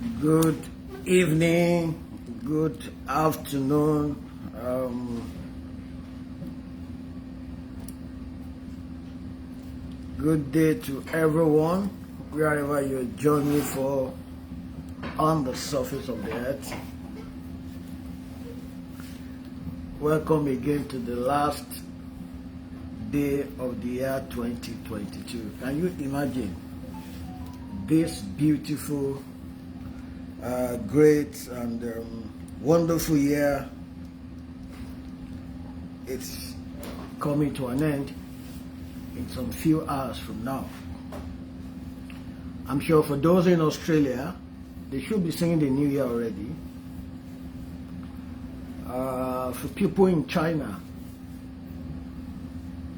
Good evening, good afternoon. Good day to everyone, wherever you're joining for on the surface of the earth. Welcome again to the last day of the year 2022. Can you imagine this beautiful, great and wonderful year? It's coming to an end in some few hours from now. I'm sure for those in Australia, they should be singing the new year already. For people in China,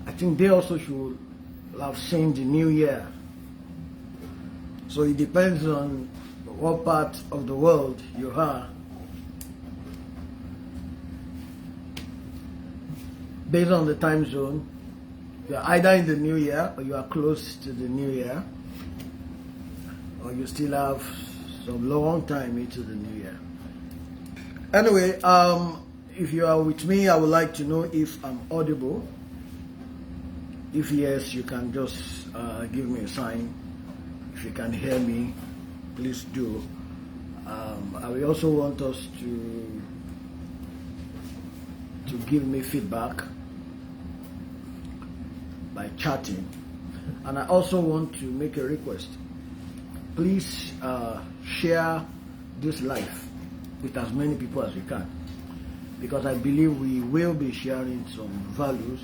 I think they also should have seen the new year. So it depends on what part of the world you are. Based on the time zone, you are either in the new year or you are close to the new year, or you still have some long time into the new year. Anyway, if you are with me, I would like to know if I'm audible. If yes, you can just give me a sign. If you can hear me, please do. I will also want us to give me feedback by chatting. And I also want to make a request. Please share this live with as many people as you can, because I believe we will be sharing some values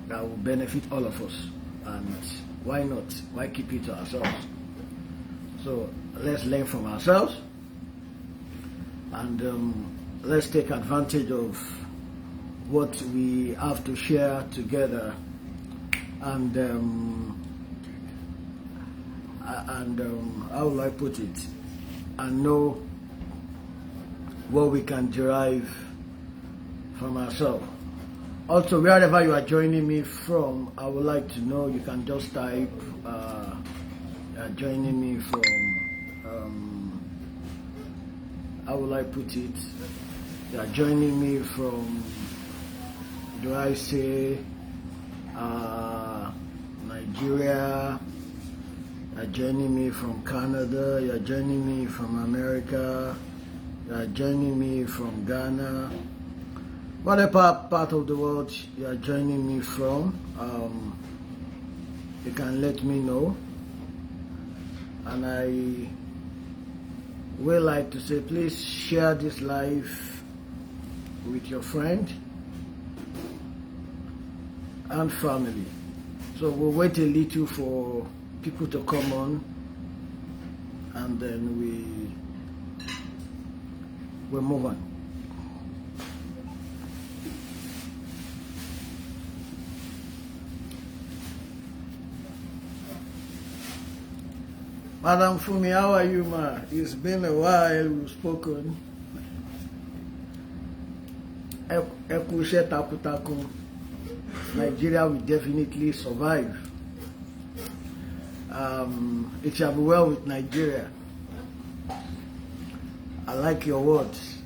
that will benefit all of us. And why not? Why keep it to ourselves? So let's learn from ourselves, and let's take advantage of what we have to share together, and how will I put it, and know what we can derive from ourselves. Also, wherever you are joining me from, I would like to know. You can just type you are joining me from how will I put it, you are joining me from, do I say Nigeria, you are joining me from Canada, you are joining me from America, you are joining me from Ghana, whatever part of the world you are joining me from, you can let me know. And I will like to say, please share this live with your friend and family. So we'll wait a little for people to come on, and then we'll move on. Madam Fumi, how are you, ma? It's been a while we've spoken. Ekushe taku. Nigeria will definitely survive. It shall be well with Nigeria. I like your words.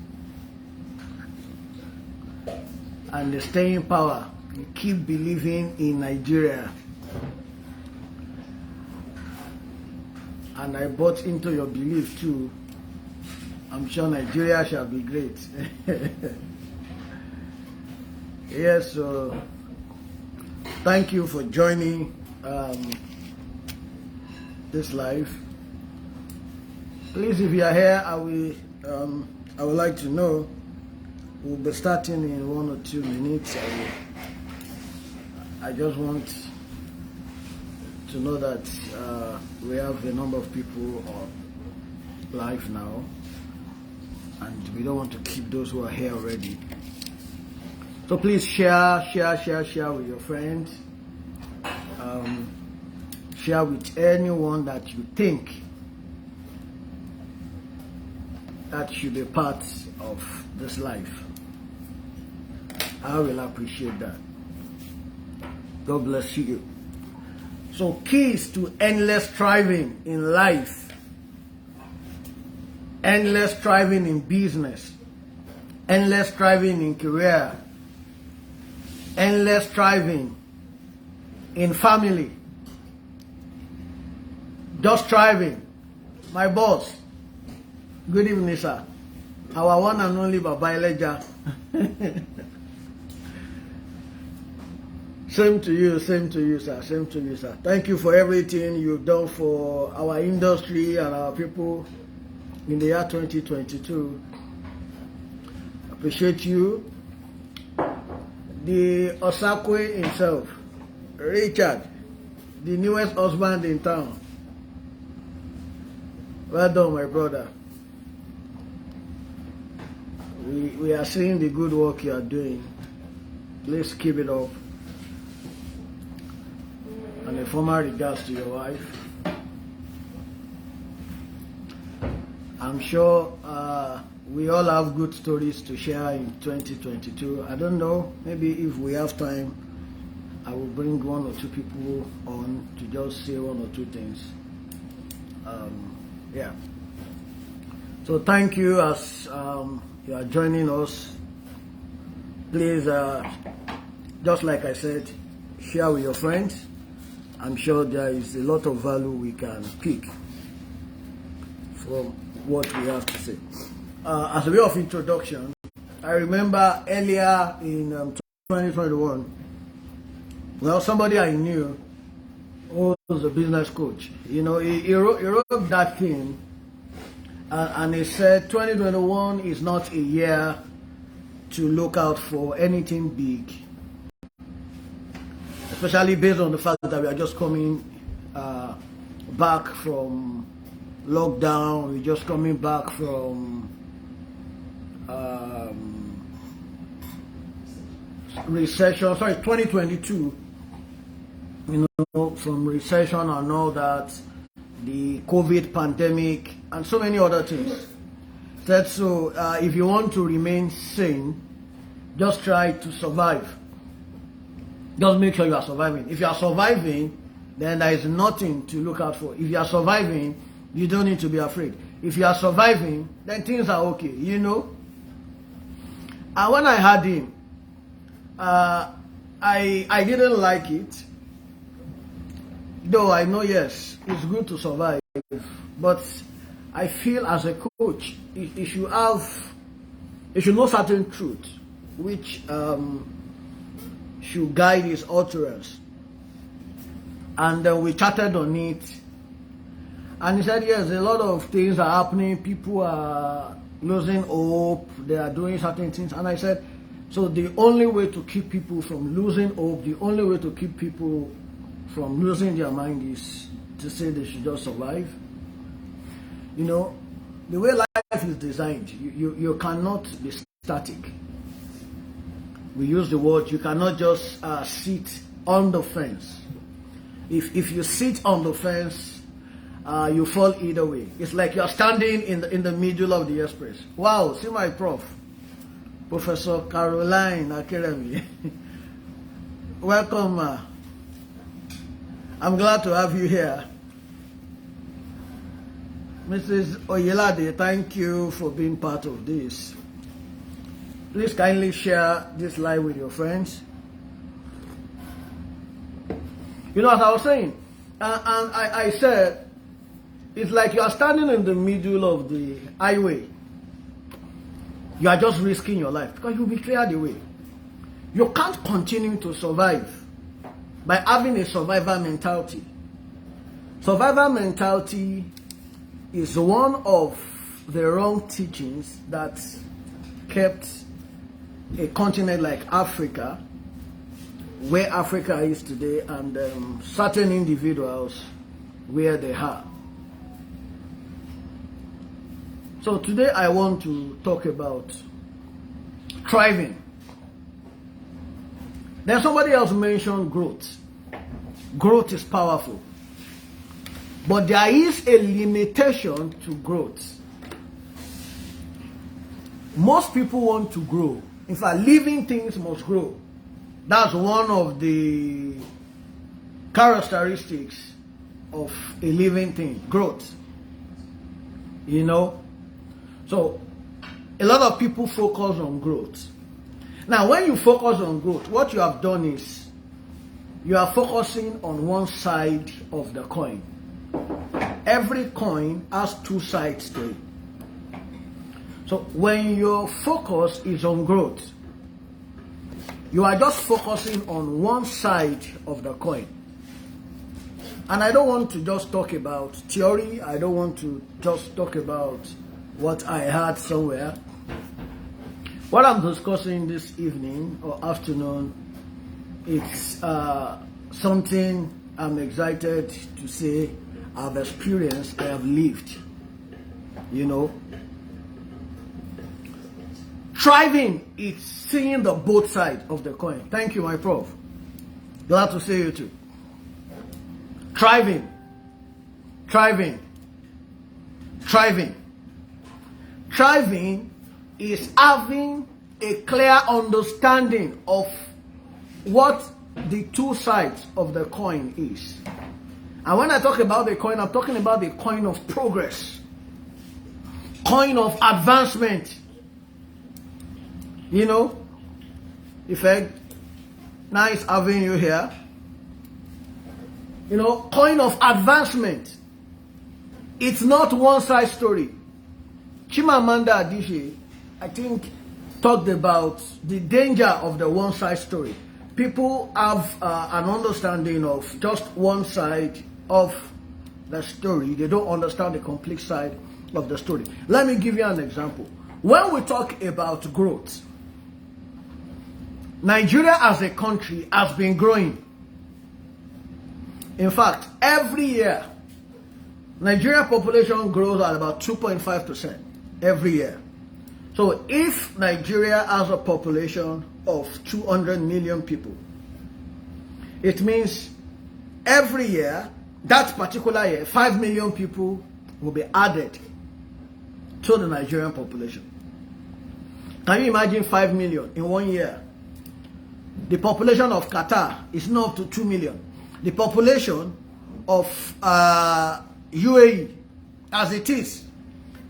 And the staying power. You keep believing in Nigeria. And I bought into your belief too. I'm sure Nigeria shall be great. Yes, so thank you for joining this live. Please, if you are here, I would like to know. We'll be starting in 1 or 2 minutes. I just want to know that we have a number of people live now, and we don't want to keep those who are here already. So please share with your friends. Share with anyone that you think that should be part of this life. I will appreciate that. God bless you. So keys to endless striving in life. endless striving in business, endless striving in career, endless striving in family, just striving. My boss, good evening, sir. Our one and only Baba Elijah. Same to you, sir. Same to you, sir. Thank you for everything you've done for our industry and our people in the year 2022. Appreciate you. The Osakwe himself, Richard, the newest husband in town. Well done, my brother. We are seeing the good work you are doing. Please keep it up. And a formal regards to your wife. I'm sure we all have good stories to share in 2022. I don't know, maybe if we have time, I will bring one or two people on to just say one or two things. Yeah. So thank you as you are joining us. Please, just like I said, share with your friends. I'm sure there is a lot of value we can pick from what we have to say. As a way of introduction, I remember earlier in 2021, well, somebody I knew who was a business coach, you know, he wrote that thing, and he said 2021 is not a year to look out for anything big, especially based on the fact that we are just coming back from lockdown. We're just coming back from recession. Sorry, 2022. You know, from recession and all that, the COVID pandemic, and so many other things. So, if you want to remain sane, just try to survive. Just make sure you are surviving. If you are surviving, then there is nothing to look out for. If you are surviving, you don't need to be afraid. If you are surviving, then things are okay, you know. And when I had him, I didn't like it. Though I know, yes, it's good to survive. But I feel as a coach, you should know certain truth, which should guide his utterance. And we chatted on it. And he said, yes, a lot of things are happening. People are losing hope. They are doing certain things. And I said, so the only way to keep people from losing hope, the only way to keep people from losing their mind is to say they should just survive. You know, the way life is designed, you cannot be static. We use the word, you cannot just sit on the fence. If you sit on the fence, you fall either way. It's like you're standing in the middle of the express. Wow, see my prof, Professor Caroline Akeremi. Welcome. I'm glad to have you here. Mrs. Oyelade, thank you for being part of this. Please kindly share this live with your friends. You know, as I was saying, and I said, it's like you are standing in the middle of the highway. You are just risking your life because you'll be cleared away. You can't continue to survive by having a survivor mentality. Survivor mentality is one of the wrong teachings that kept a continent like Africa, where Africa is today, and certain individuals where they are. So today I want to talk about thriving. Then somebody else mentioned growth. Growth is powerful. But there is a limitation to growth. Most people want to grow. In fact, living things must grow. That's one of the characteristics of a living thing, growth. You know? So a lot of people focus on growth. Now, when you focus on growth, what you have done is you are focusing on one side of the coin. Every coin has two sides to it. So when your focus is on growth, you are just focusing on one side of the coin. And I don't want to just talk about theory. I don't want to just talk about what I heard somewhere. What I'm discussing this evening or afternoon, it's something I'm excited to say I've experienced, I have lived. You know, thriving is seeing the both sides of the coin. Thank you, my prof. Glad to see you too. Thriving, thriving, thriving. Thriving is having a clear understanding of what the two sides of the coin is. And when I talk about the coin, I'm talking about the coin of progress, coin of advancement. You know, in fact, nice having you here. You know, coin of advancement. It's not one side story. Chimamanda Adichie, I think, talked about the danger of the one side story. People have an understanding of just one side of the story. They don't understand the complete side of the story. Let me give you an example. When we talk about growth, Nigeria as a country has been growing. In fact, every year, Nigeria population grows at about 2.5% every year. So if Nigeria has a population of 200 million people, it means every year, that particular year, 5 million people will be added to the Nigerian population. Can you imagine 5 million in 1 year? The population of Qatar is not up to 2 million. The population of UAE, as it is,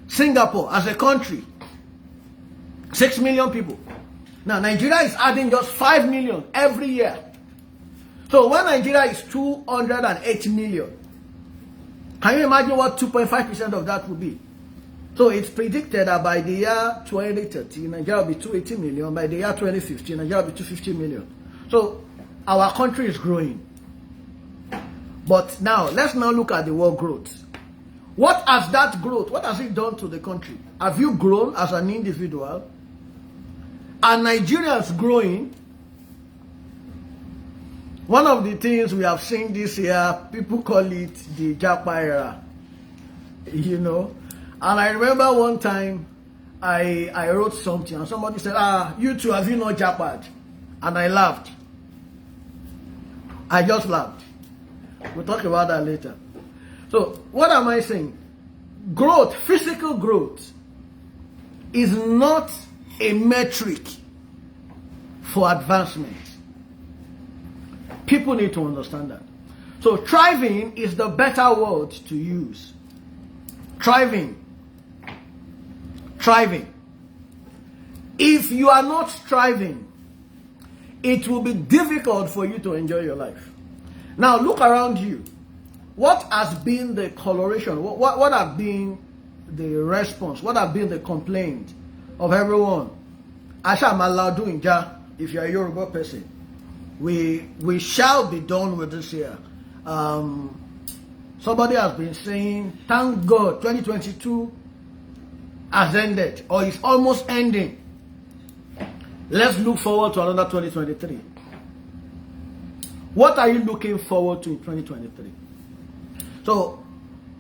Singapore as a country, 6 million people. Now Nigeria is adding just 5 million every year. So when Nigeria is 208 million, can you imagine what 2.5% of that would be? So it's predicted that by the year 2030, Nigeria will be 280 million. By the year 2050, Nigeria will be 250 million. So our country is growing. But now, let's now look at the word growth. What has that growth, what has it done to the country? Have you grown as an individual? Are Nigerians growing? One of the things we have seen this year, people call it the Japa era. You know? And I remember one time, I wrote something and somebody said, you two, have you not Japad? And I laughed. I just laughed. We'll talk about that later. So, what am I saying? Growth, physical growth, is not a metric for advancement. People need to understand that. So, thriving is the better word to use. Thriving. Thriving. If you are not striving, it will be difficult for you to enjoy your life. Now look around you. What has been the coloration? What have been the response? What have been the complaint of everyone? Asha Maladu Inja, if you are a Yoruba person, we shall be done with this year. Somebody has been saying, thank God 2022 has ended or is almost ending. Let's look forward to another 2023. What are you looking forward to in 2023? So,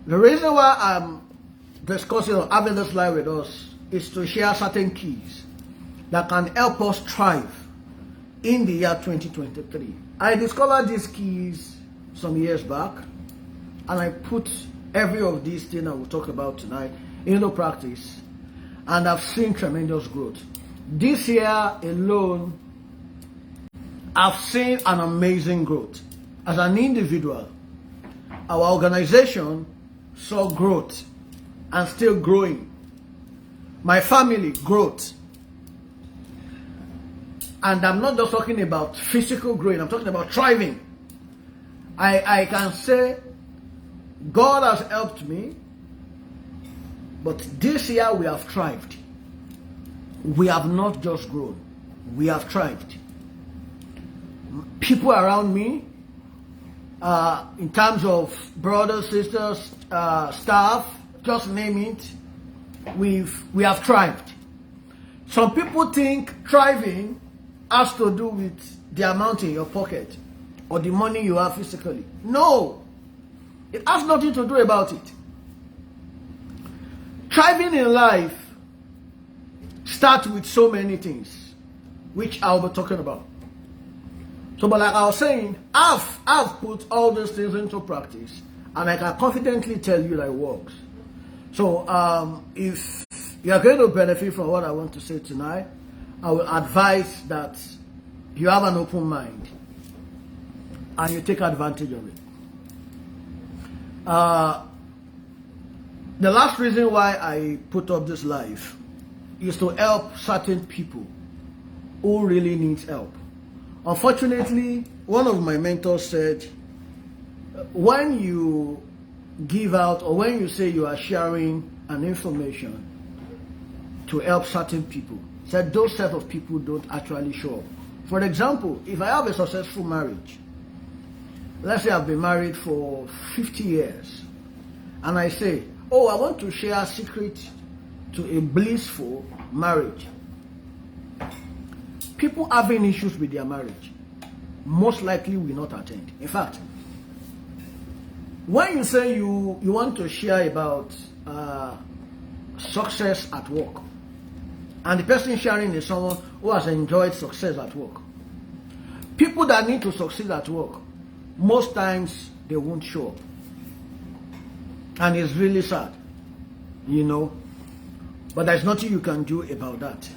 the reason why I'm discussing or having this live with us is to share certain keys that can help us thrive in the year 2023. I discovered these keys some years back, and I put every of these things I will talk about tonight into practice, and I've seen tremendous growth. This year alone, I've seen an amazing growth. As an individual, our organization saw growth and still growing. my family, growth. And I'm not just talking about physical growth, I'm talking about thriving. I can say God has helped me, but this year we have thrived. We have not just grown, we have thrived. People around me, in terms of brothers, sisters, staff, just name it, we have thrived. Some people think thriving has to do with the amount in your pocket or the money you have physically. No, it has nothing to do about it. Thriving in life starts with so many things, which I'll be talking about. So, but like I was saying, I've put all those things into practice, and I can confidently tell you that it works. So, if you are going to benefit from what I want to say tonight, I will advise that you have an open mind and you take advantage of it. The last reason why I put up this live is to help certain people who really need help. Unfortunately, one of my mentors said, when you give out or when you say you are sharing an information to help certain people, said those set of people don't actually show up. For example, if I have a successful marriage, let's say I've been married for 50 years, and I say, oh, I want to share a secret to a blissful marriage. People having issues with their marriage most likely will not attend. In fact, when you say you want to share about success at work, and the person sharing is someone who has enjoyed success at work, people that need to succeed at work, most times they won't show up. And it's really sad, you know. But there's nothing you can do about that.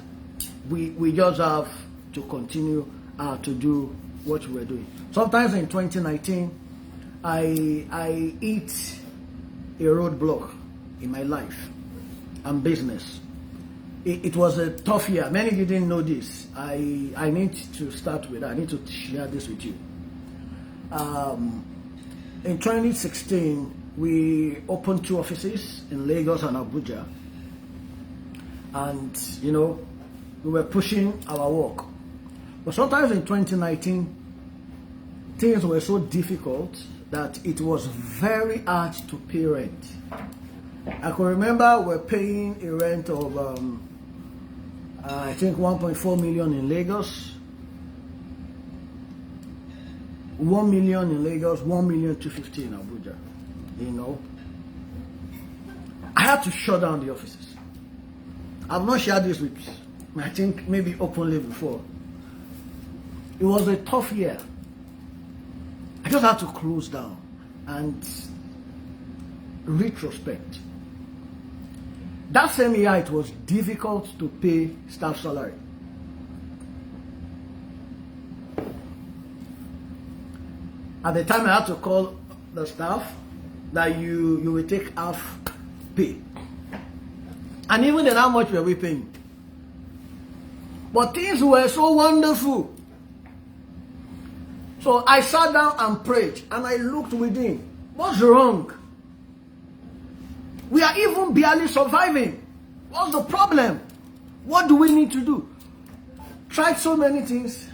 We just have to continue to do what we're doing. Sometimes in 2019, I hit a roadblock in my life and business. It was a tough year. Many didn't know this. I need to start with, I need to share this with you. In 2016, we opened 2 offices in Lagos and Abuja. And, you know, we were pushing our work. But sometimes in 2019, things were so difficult that it was very hard to pay rent. I can remember we're paying a rent of, I think 1.4 million in Lagos, 1 million in Lagos, 1,250,000 in Abuja. You know, I had to shut down the offices. I've not shared this with, I think, maybe openly before. It was a tough year. I just had to close down and retrospect. That same year, it was difficult to pay staff salary. At the time, I had to call the staff that you will take half pay. And even then, how much were we paying? But things were so wonderful. So I sat down and prayed, and I looked within. What's wrong? We are even barely surviving. What's the problem? What do we need to do? Tried so many things.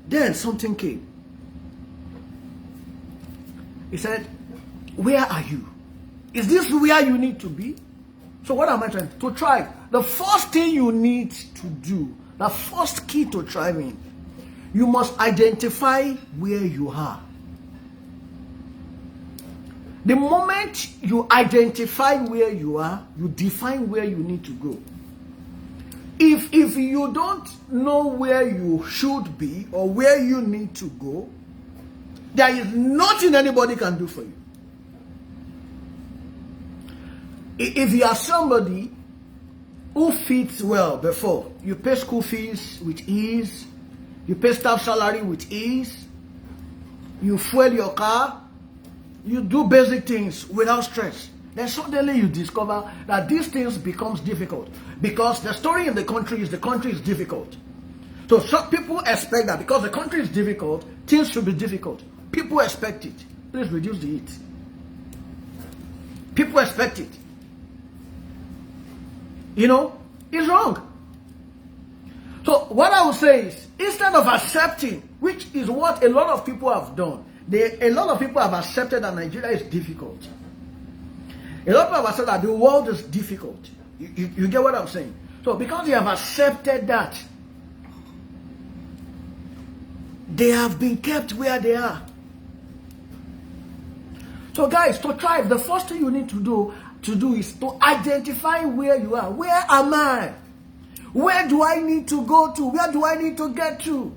Then something came. He said, where are you? Is this where you need to be? So what am I trying to try? The first thing you need to do, the first key to thriving, you must identify where you are. The moment you identify where you are, you define where you need to go. If you don't know where you should be or where you need to go, there is nothing anybody can do for you. If you are somebody who fits well before, you pay school fees with ease, you pay staff salary with ease, you fuel your car, you do basic things without stress. then suddenly you discover that these things becomes difficult because the story in the country is difficult. So some people expect that because the country is difficult, things should be difficult. People expect it. Please reduce the heat. People expect it. You know, it's wrong. So what I would say is, instead of accepting, which is what a lot of people have done, a lot of people have accepted that Nigeria is difficult. A lot of people have accepted that the world is difficult. You get what I'm saying? So because they have accepted that, they have been kept where they are. So guys, to thrive, the first thing you need to do is to identify where you are. Where am I? Where do I need to go to? Where do I need to get to?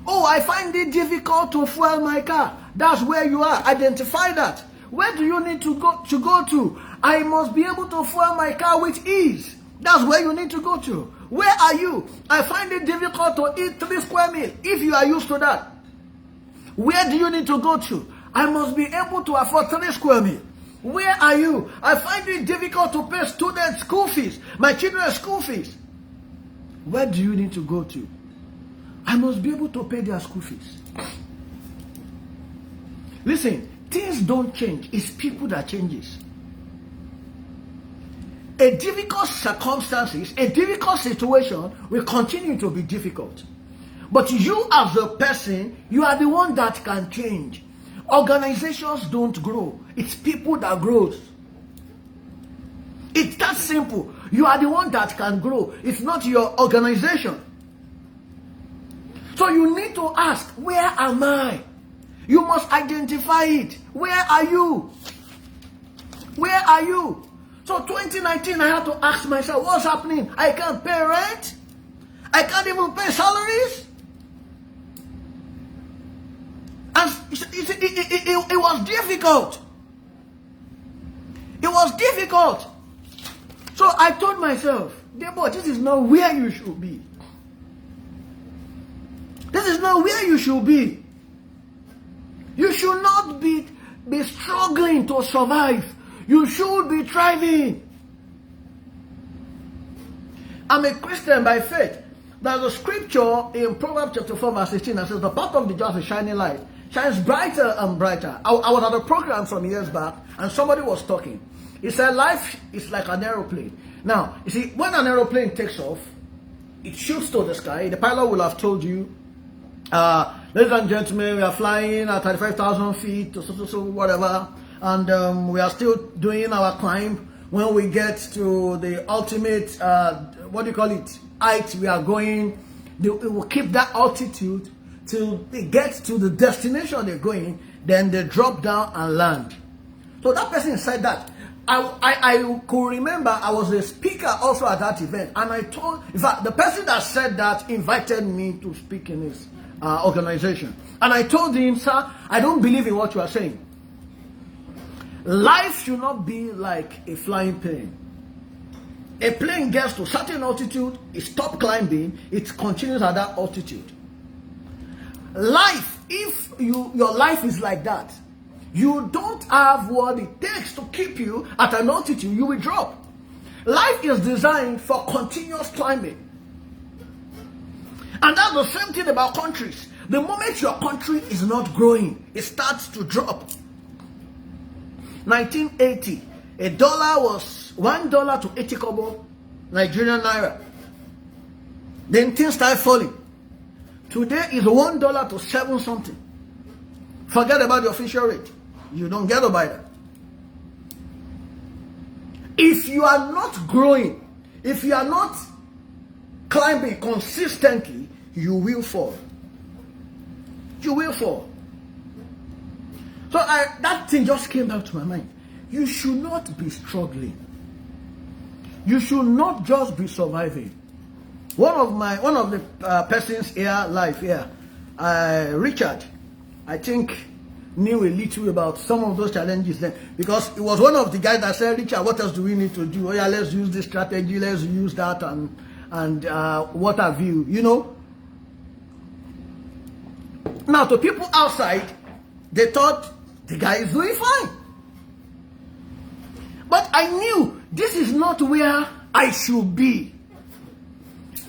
Oh, I find it difficult to fuel my car. That's where you are. Identify that. Where do you need to go to? I must be able to fuel my car with ease. That's where you need to go to. Where are you? I find it difficult to eat 3 square meals. If you are used to that, where do you need to go to? I must be able to afford 3 square meals. Where are you? I find it difficult to pay students' school fees, my children's school fees. Where do you need to go to? I must be able to pay their school fees. Listen, things don't change. It's people that changes. A difficult circumstances, a difficult situation will continue to be difficult. But you as a person, you are the one that can change. Organizations don't grow. It's people that grows. It's that simple. You are the one that can grow. It's not your organization. So you need to ask, where am I? You must identify it. Where are you? Where are you? So 2019, I had to ask myself, what's happening? I can't pay rent. I can't even pay salaries. And it was difficult. It was difficult. So I told myself, Debo, this is not where you should be. This is not where you should be. You should not be struggling to survive. You should be thriving. I'm a Christian by faith. There's a scripture in Proverbs chapter 4 verse 16 that says, the path of the just is shining light, shines brighter and brighter. I was at a program some years back and somebody was talking. He said life is like an aeroplane. Now, you see, when an aeroplane takes off, it shoots to the sky. The pilot will have told you, ladies and gentlemen, we are flying at 35,000 feet, so whatever. And we are still doing our climb. When we get to the ultimate, height we are going, they will keep that altitude till they get to the destination they're going. Then they drop down and land. So that person said that. I could remember I was a speaker also at that event. And in fact, the person that said that invited me to speak in his organization. And I told him, sir, I don't believe in what you are saying. Life should not be like a flying plane. A plane gets to a certain altitude, it stops climbing, it continues at that altitude. Life, if your life is like that, you don't have what it takes to keep you at an altitude, you will drop. Life is designed for continuous climbing. And that's the same thing about countries. The moment your country is not growing, it starts to drop. 1980, a dollar was $1 to 80 kobo, Nigerian naira. Then things started falling. Today is $1 to 7 something. Forget about the official rate. You don't get to buy that. If you are not growing, if you are not climbing consistently, you will fall. You will fall. So that thing just came back to my mind. You should not be struggling. You should not just be surviving. One of the persons here, live here, Richard, I think knew a little about some of those challenges then, because it was one of the guys that said, Richard, what else do we need to do? Oh yeah, let's use this strategy, let's use that, and what have you, you know. Now, to people outside, they thought the guy is doing fine. But I knew this is not where I should be.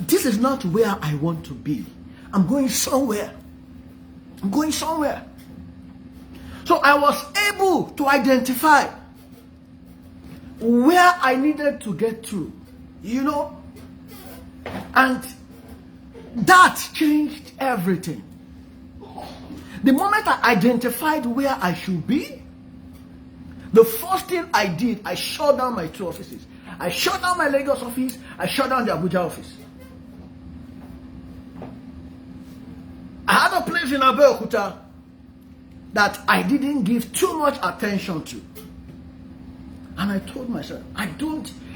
This is not where I want to be. I'm going somewhere. I'm going somewhere. So I was able to identify where I needed to get to, and that changed everything. The moment I identified where I should be, the first thing I did, I shut down my 2 offices. I shut down my Lagos office, I shut down the Abuja office. I had a place in Abeokuta that I didn't give too much attention to. And I told myself,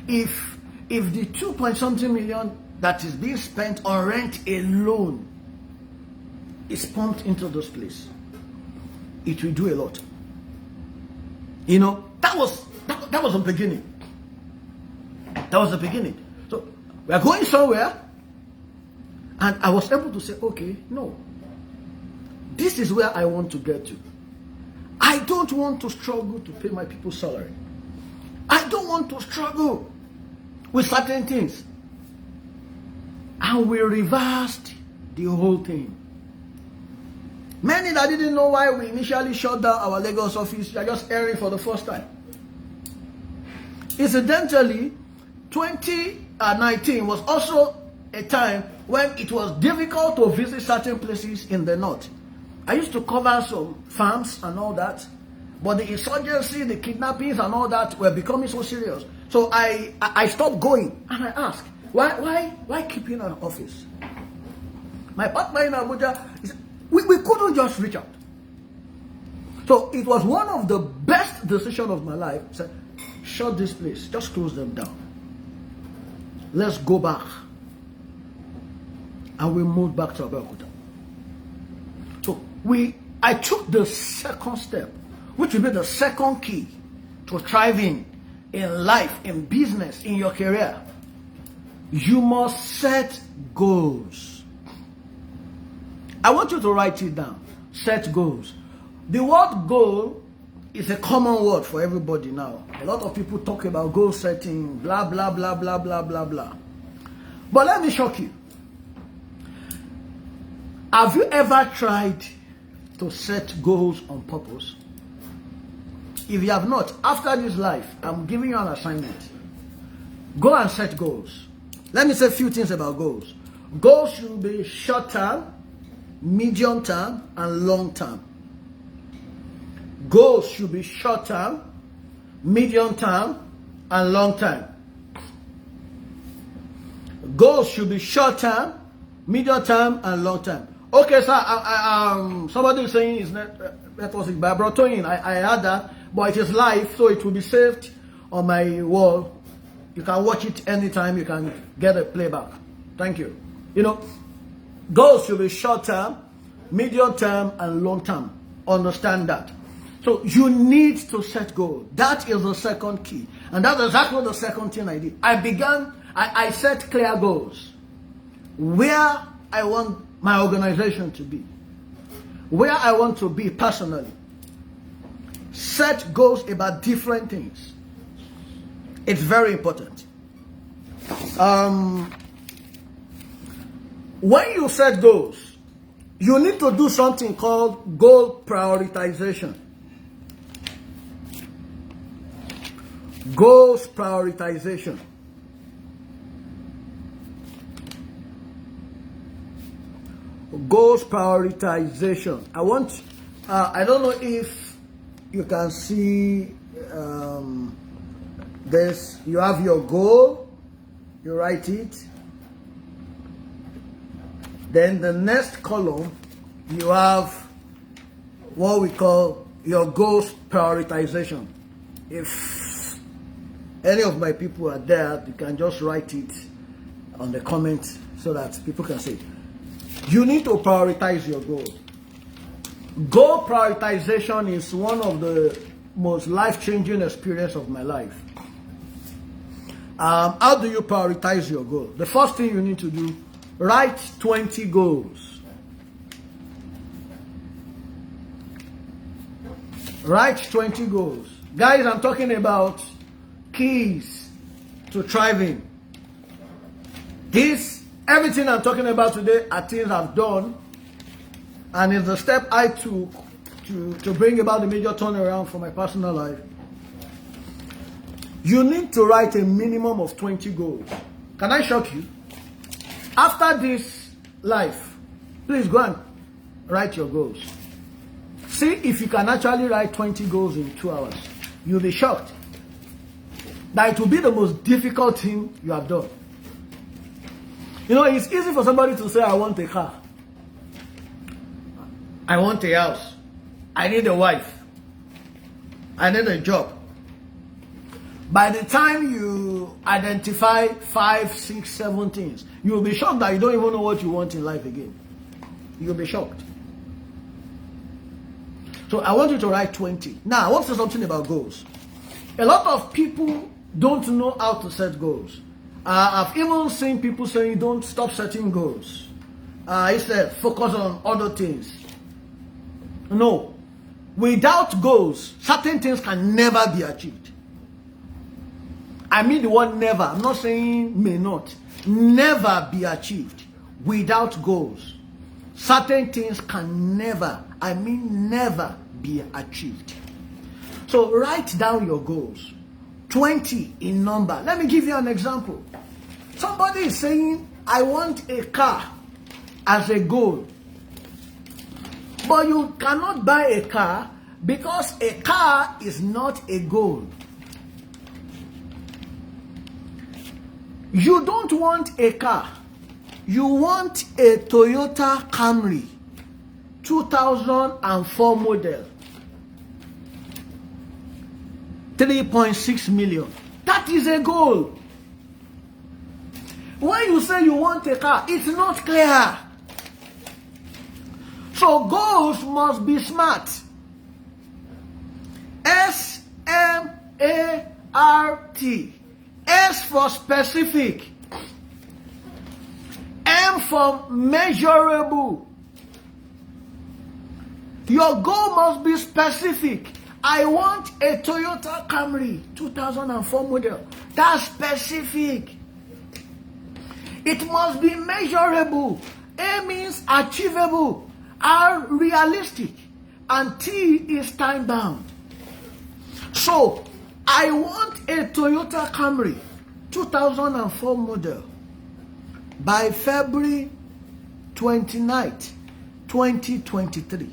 if the 2-point-something million that is being spent on rent alone is pumped into this place, it will do a lot. That was the beginning. That was the beginning. So we are going somewhere, and I was able to say, okay, no, this is where I want to get to. I don't want to struggle to pay my people's salary. I don't want to struggle with certain things. And we reversed the whole thing. Many that didn't know why we initially shut down our Lagos office are just hearing for the first time. Incidentally, 2019 was also a time when it was difficult to visit certain places in the north. I used to cover some farms and all that, but the insurgency, the kidnappings and all that were becoming so serious. So I stopped going, and I asked, why keeping an office? My partner in Abuja, we couldn't just reach out. So it was one of the best decisions of my life. I said, shut this place, just close them down. Let's go back. And we moved back to Abeokuta. So I took the second step, which will be the second key to thriving in life, in business, in your career. You must set goals. I want you to write it down. Set goals. The word goal is a common word for everybody now. A lot of people talk about goal setting, blah, blah, blah, blah, blah, blah, blah. But let me shock you. Have you ever tried to set goals on purpose? If you have not, after this life, I'm giving you an assignment. Go and set goals. Let me say a few things about goals. Goals should be short term, medium term, and long term. Goals should be short term, medium term, and long term. Goals should be short term, medium term, and long term. Okay, sir, somebody is saying it's that was by Brotoin. I heard that, but it is live, so it will be saved on my wall. You can watch it anytime. You can get a playback. Thank you. Goals should be short term, medium term, and long term. Understand that. So you need to set goals. That is the second key. And that's exactly the second thing I did. I set clear goals. Where I want my organization to be. Where I want to be personally. Set goals about different things. It's very important. When you set goals, you need to do something called goal prioritization. Goals prioritization. Goals prioritization. I don't know if you can see this. You have your goal, you write it. Then the next column, you have what we call your goals prioritization. If any of my people are there, you can just write it on the comment so that people can see. You need to prioritize your goal. Goal prioritization is one of the most life-changing experience of my life. How do you prioritize your goal? The first thing you need to do, write 20 goals. Write 20 goals. Guys, I'm talking about keys to thriving. Everything I'm talking about today are things I've done, and it's the step I took to bring about the major turnaround for my personal life. You need to write a minimum of 20 goals. Can I shock you? After this life, please go and write your goals. See if you can actually write 20 goals in 2 hours. You'll be shocked that it will be the most difficult thing you have done. You know, it's easy for somebody to say, I want a car, I want a house, I need a wife, I need a job. By the time you identify 5, 6, 7 things, you'll be shocked that you don't even know what you want in life again. You'll be shocked. So I want you to write 20. Now, I want to say something about goals. A lot of people don't know how to set goals. I've even seen people saying, don't stop setting goals. Instead, focus on other things. No. Without goals, certain things can never be achieved. I mean the word never. I'm not saying may not. Never be achieved without goals. Certain things can never, I mean never, be achieved. So write down your goals. 20 in number. Let me give you an example. Somebody is saying, I want a car as a goal. But you cannot buy a car because a car is not a goal. You don't want a car. You want a Toyota Camry 2004 model. 3.6 million. That is a goal. When you say you want a car, it's not clear. So goals must be smart. S-M-A-R-T. S for specific. M for measurable. Your goal must be specific. I want a Toyota Camry 2004 model. That's specific. It must be measurable. A means achievable. R, realistic. And T is time bound. So, I want a Toyota Camry 2004 model by February 29th, 2023.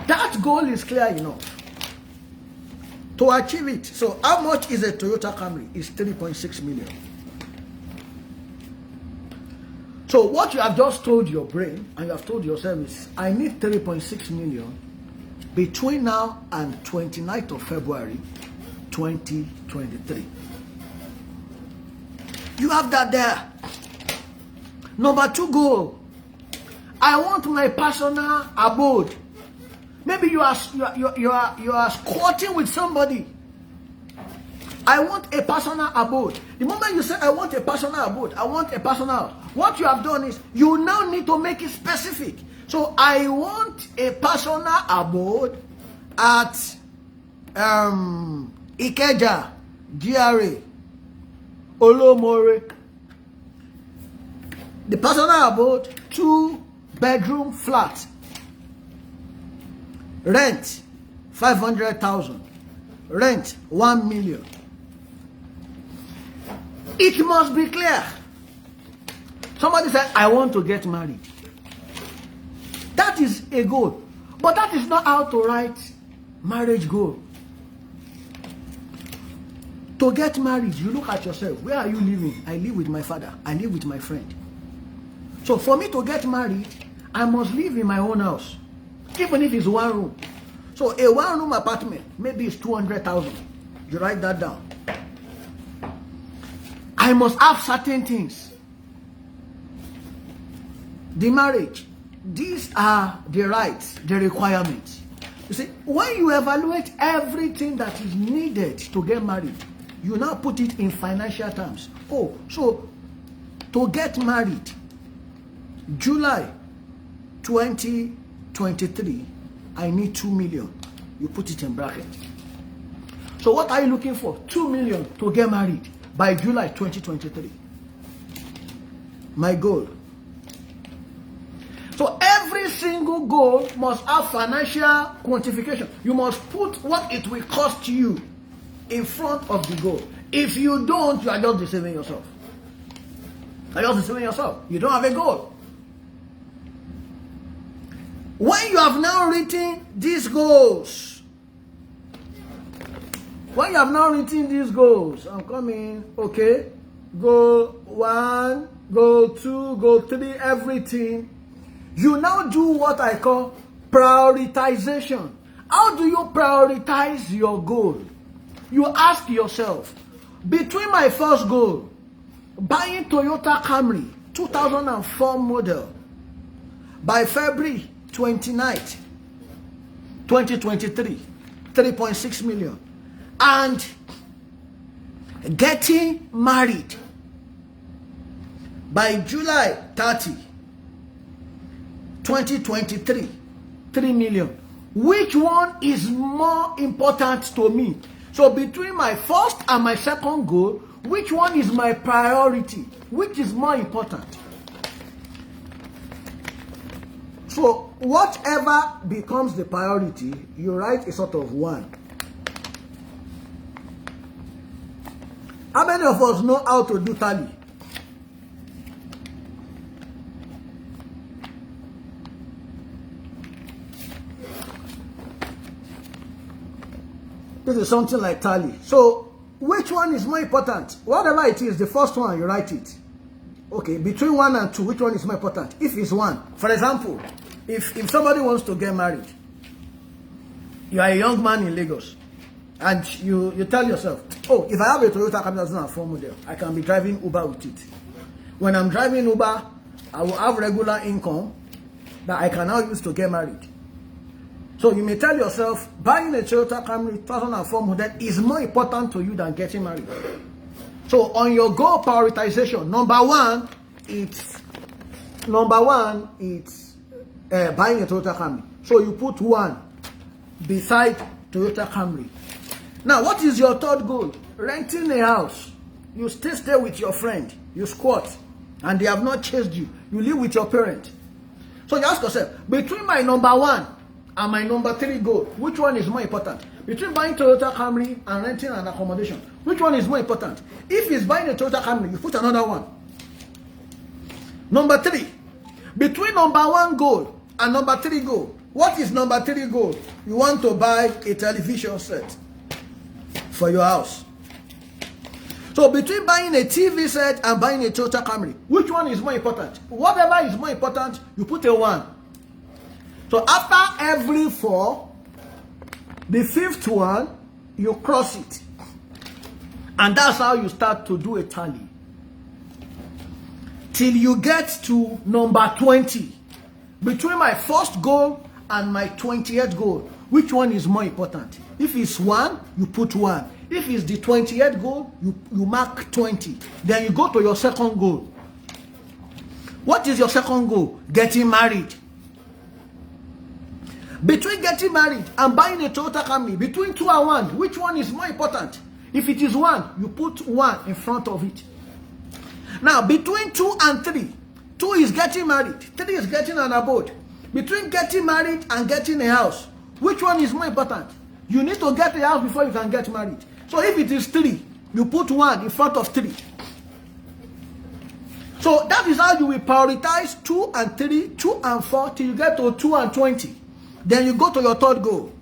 That goal is clear enough to achieve it. So how much is a Toyota Camry? It's 3.6 million. So what you have just told your brain and you have told yourself is, I need 3.6 million between now and 29th of February 2023. You have that there. Number 2 goal. I want my personal abode. Maybe you are squatting with somebody. I want a personal abode. The moment you say, I want a personal abode, I want a personal, what you have done is, you now need to make it specific. So, I want a personal abode at Ikeja, GRA, Olomore. The personal abode, 2-bedroom flat. Rent 500,000. Rent 1 million. It must be clear. Somebody said, I want to get married. That is a goal. But that is not how to write marriage goal. To get married, you look at yourself. Where are you living? I live with my father. I live with my friend. So for me to get married, I must live in my own house. Even if it's 1 room. So a 1-room apartment, maybe it's 200,000. You write that down. I must have certain things. The marriage. These are the rights, the requirements. You see, when you evaluate everything that is needed to get married, you now put it in financial terms. Oh, so to get married, July 2023, I need 2 million. You put it in bracket. So what are you looking for? 2 million to get married by July 2023. My goal. So every single goal must have financial quantification. You must put what it will cost you in front of the goal. If you don't, you are just deceiving yourself. You are just deceiving yourself. You don't have a goal. When you have now written these goals, I'm coming, okay, goal 1, goal 2, goal 3, everything. You now do what I call prioritization. How do you prioritize your goal? You ask yourself, between my first goal, buying Toyota Camry 2004 model by February 29th, 2023, 3.6 million, and getting married by July 30, 2023, 3 million. Which one is more important to me? So between my first and my second goal, which one is my priority? Which is more important? So whatever becomes the priority, you write a sort of 1. How many of us know how to do tally? This is something like tally. So which one is more important? Whatever it is, the first one, you write it. Okay, between 1 and 2, which one is more important? If it's 1, for example, if somebody wants to get married, you are a young man in Lagos, and you tell yourself, oh, if I have a Toyota Camry 2004 model, I can be driving Uber with it. When I'm driving Uber, I will have regular income that I can now use to get married. So you may tell yourself, buying a Toyota Camry 2004 model is more important to you than getting married. So on your goal prioritization, number one, it's buying a Toyota Camry. So you put 1 beside Toyota Camry. Now, what is your third goal? Renting a house. You still stay with your friend. You squat, and they have not chased you. You live with your parent. So you ask yourself, between my number 1 and my number 3 goal, which one is more important? Between buying Toyota Camry and renting an accommodation, which one is more important? If it's buying a Toyota Camry, you put another 1. Number 3, between number 1 goal and number 3 goal, what is number 3 goal? You want to buy a television set for your house. So between buying a TV set and buying a Toyota Camry, which one is more important? Whatever is more important, you put a 1. So after every 4, the 5th one, you cross it. And that's how you start to do a tally. Till you get to number 20. Between my first goal and my 20th goal, which one is more important? If it's 1, you put 1. If it's the 20th goal, you mark 20. Then you go to your second goal. What is your second goal? Getting married. Between getting married and buying a Toyota Camry, between 2 and 1, which one is more important? If it is 1, you put 1 in front of it. Now, between 2 and 3, 2 is getting married, 3 is getting an abode. Between getting married and getting a house, which one is more important? You need to get a house before you can get married. So if it is 3, you put 1 in front of 3. So that is how you will prioritize 2 and 3, 2 and 4 till you get to 2 and 20. Then you go to your third goal.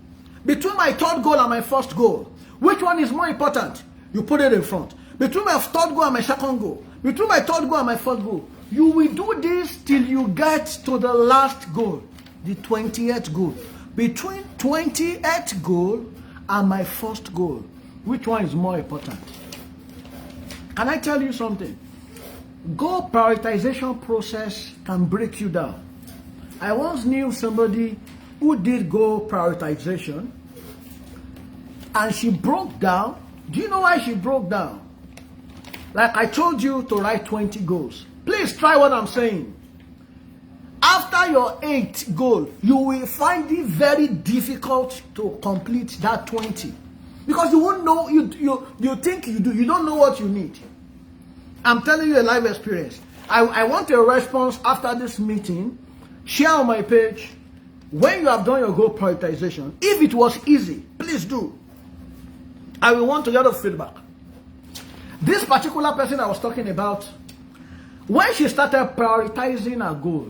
Between my third goal and my first goal, which one is more important? You put it in front. Between my third goal and my second goal, between my third goal and my fourth goal, you will do this till you get to the last goal, the 20th goal. Between 20th goal and my first goal, which one is more important? Can I tell you something? Goal prioritization process can break you down. I once knew somebody who did goal prioritization, and she broke down. Do you know why she broke down? Like I told you to write 20 goals. Please try what I'm saying. After your 8th goal, you will find it very difficult to complete that 20. Because you won't know, you think you do. You don't know what you need. I'm telling you a live experience. I want a response after this meeting. Share on my page. When you have done your goal prioritization, if it was easy, please do. I will want to get a feedback. This particular person I was talking about, when she started prioritizing her goal,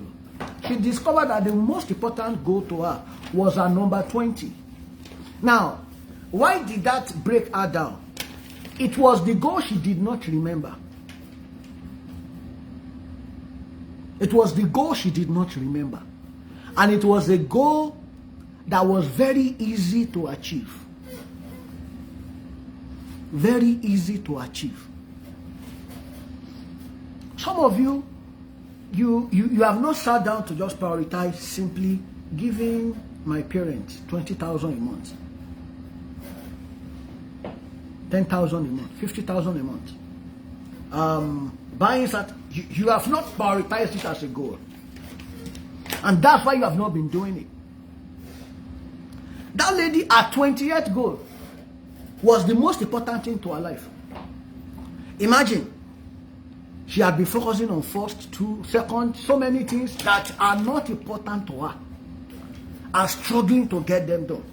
she discovered that the most important goal to her was her number 20. Now, why did that break her down? It was the goal she did not remember. It was the goal she did not remember. And it was a goal that was very easy to achieve. Very easy to achieve. Some of you, you have not sat down to just prioritize simply giving my parents 20,000 a month, 10,000 a month, 50,000 a month. Buying that, you have not prioritized it as a goal. And that's why you have not been doing it. That lady, her 20th goal was the most important thing to her life. Imagine, she had been focusing on first, second, so many things that are not important to her, and struggling to get them done.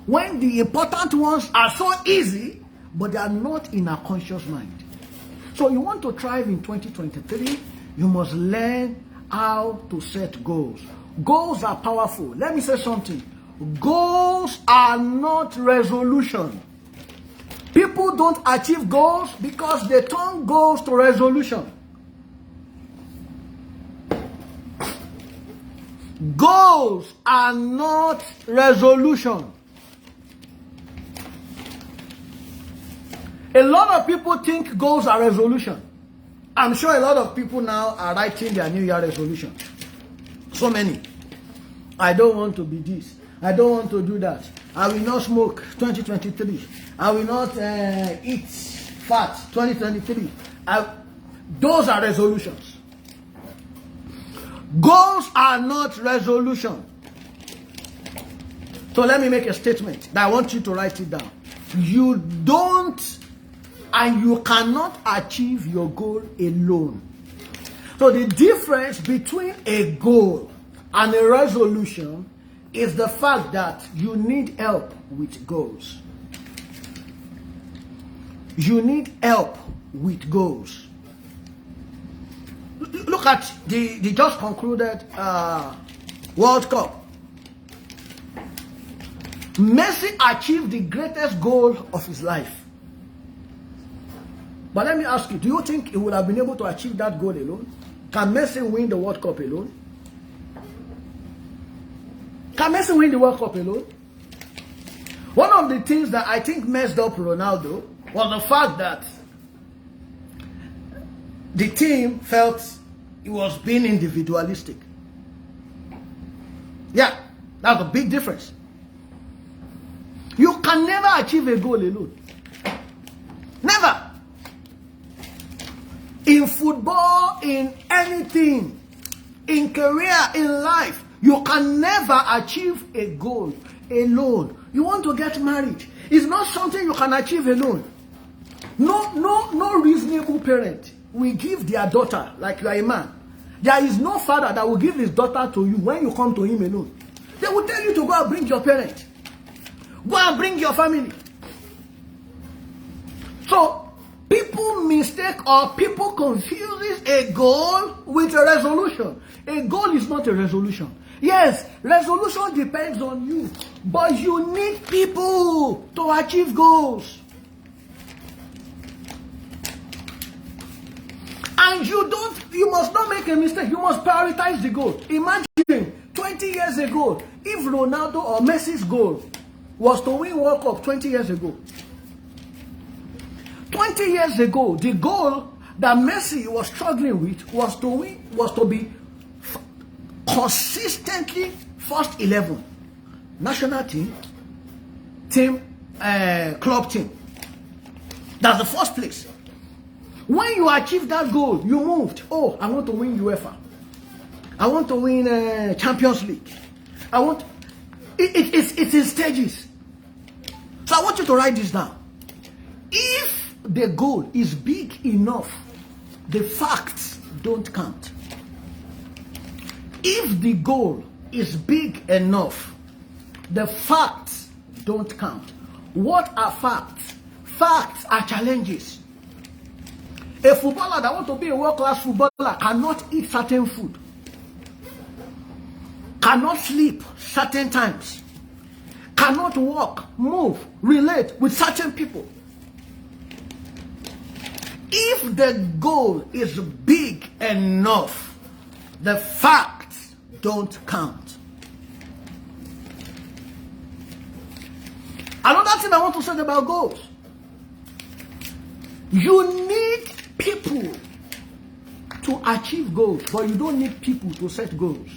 When the important ones are so easy, but they are not in her conscious mind. So you want to thrive in 2023, you must learn how to set goals. Goals are powerful. Let me say something. Goals are not resolution. People don't achieve goals because they turn goals to resolution. Goals are not resolution. A lot of people think goals are resolution. I'm sure a lot of people now are writing their New Year resolution. So many. I don't want to be this. I don't want to do that. I will not smoke 2023. I will not eat fat 2023. Those are resolutions. Goals are not resolution. So let me make a statement that I want you to write it down. You don't and you cannot achieve your goal alone. So the difference between a goal and a resolution is the fact that you need help with goals. You need help with goals. Look at the just concluded World Cup. Messi achieved the greatest goal of his life. But let me ask you, do you think he would have been able to achieve that goal alone? Can Messi win the World Cup alone? Can Messi win the World Cup alone? One of the things that I think messed up Ronaldo was the fact that the team felt he was being individualistic. Yeah, that's a big difference. You can never achieve a goal alone. Never. In football, in anything, in career, in life, you can never achieve a goal alone. You want to get married. It's not something you can achieve alone. No reasonable parent will give their daughter, like you are a man. There is no father that will give his daughter to you when you come to him alone. They will tell you to go and bring your parent. Go and bring your family. So, people mistake or people confuse a goal with a resolution. A goal is not a resolution. Yes, resolution depends on you, but you need people to achieve goals. And you must not make a mistake. You must prioritize the goal. Imagine 20 years ago, if Ronaldo or Messi's goal was to win World Cup 20 years ago. 20 years ago, the goal that Messi was struggling with was to be consistently first 11. National team, club team. That's the first place. When you achieve that goal, you moved. Oh, I want to win UEFA. I want to win Champions League. It's in stages. So I want you to write this down. If the goal is big enough, the facts don't count. If the goal is big enough, the facts don't count. What are facts? Facts are challenges. A footballer that wants to be a world-class footballer cannot eat certain food, cannot sleep certain times, cannot walk, move, relate with certain people. If the goal is big enough, the facts don't count. Another thing I want to say about goals. You need people to achieve goals, but you don't need people to set goals.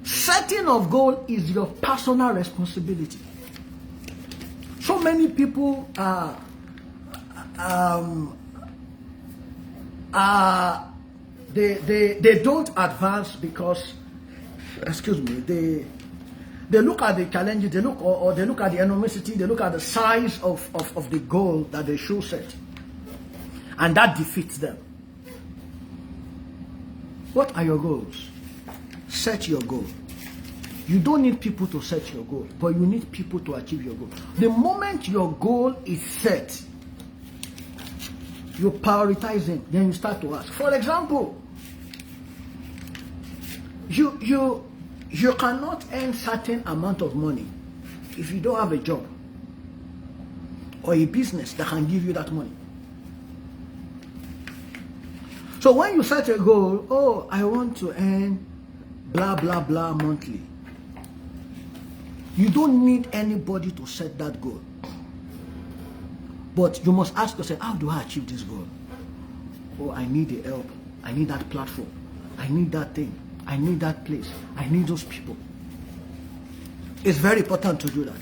Setting of goal is your personal responsibility. So many people they don't advance because, excuse me, they look at the challenges, they look at the enormity, they look at the size of the goal that they should set, and that defeats them. What are your goals? Set your goal. You don't need people to set your goal, but you need people to achieve your goal. The moment your goal is set, you prioritize them, then you start to ask. For example, you cannot earn certain amount of money if you don't have a job or a business that can give you that money. So when you set a goal, oh, I want to earn blah, blah, blah monthly. You don't need anybody to set that goal. But you must ask yourself, how do I achieve this goal? Oh, I need the help. I need that platform. I need that thing. I need that place. I need those people. It's very important to do that.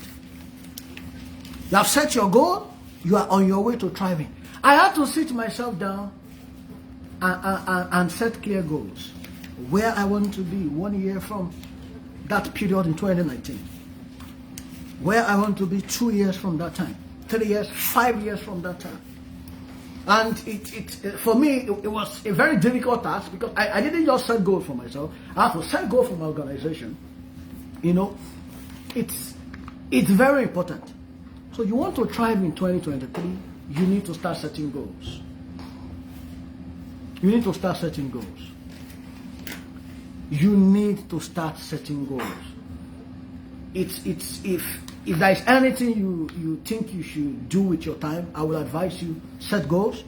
You have set your goal. You are on your way to thriving. I had to sit myself down and set clear goals. Where I want to be 1 year from that period in 2019. Where I want to be 2 years from that time. 3 years, 5 years from that time. And for me, it was a very difficult task because I didn't just set goals for myself. I had to set goals for my organization. You know, it's very important. So you want to thrive in 2023, you need to start setting goals. You need to start setting goals. You need to start setting goals. If there is anything you think you should do with your time, I will advise you, set goals,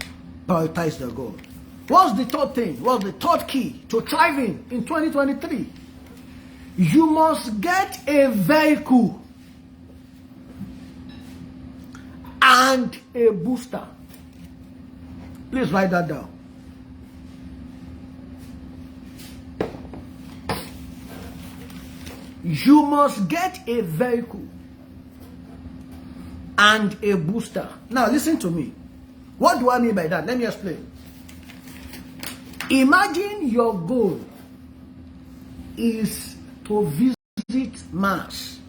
prioritize the goal. What's the third thing? What's the third key to thriving in 2023? You must get a vehicle and a booster. Please write that down. You must get a vehicle and a booster. Now listen to me. What do I mean by that? Let me explain. Imagine your goal is to visit Mars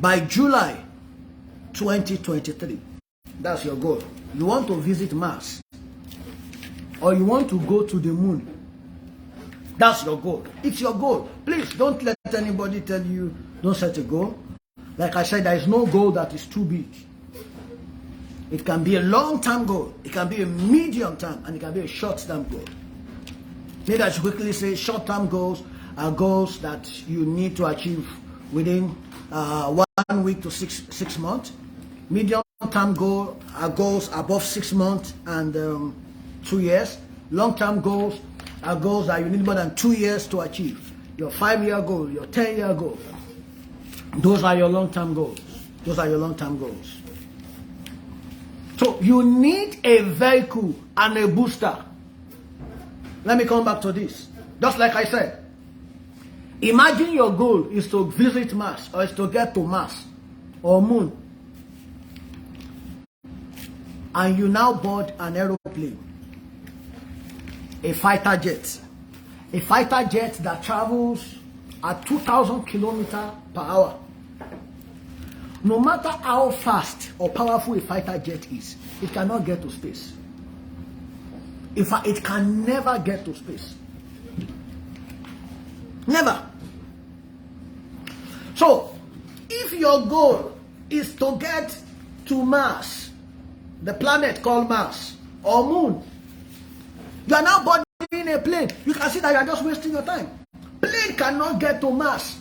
by July 2023. That's your goal. You want to visit Mars, or you want to go to the moon. That's your goal. It's your goal. Please don't let anybody tell you don't set a goal. Like I said, there is no goal that is too big. It can be a long-term goal. It can be a medium-term, and it can be a short-term goal. Maybe I should quickly say short-term goals are goals that you need to achieve within 1 week to six months. Medium-term goal are goals above 6 months and 2 years. Long-term goals are goals that you need more than 2 years to achieve. Your 5-year goal, your 10-year goal. Those are your long-term goals. Those are your long-term goals. So you need a vehicle and a booster. Let me come back to this. Just like I said, imagine your goal is to visit Mars, or is to get to Mars or moon. And you now board an aeroplane, a fighter jet that travels at 2,000 kilometers per hour. No matter how fast or powerful a fighter jet is, it cannot get to space. In fact, it can never get to space. Never. So, if your goal is to get to Mars, the planet called Mars, or Moon, you are now boarding a plane. You can see that you are just wasting your time. Plane cannot get to Mars.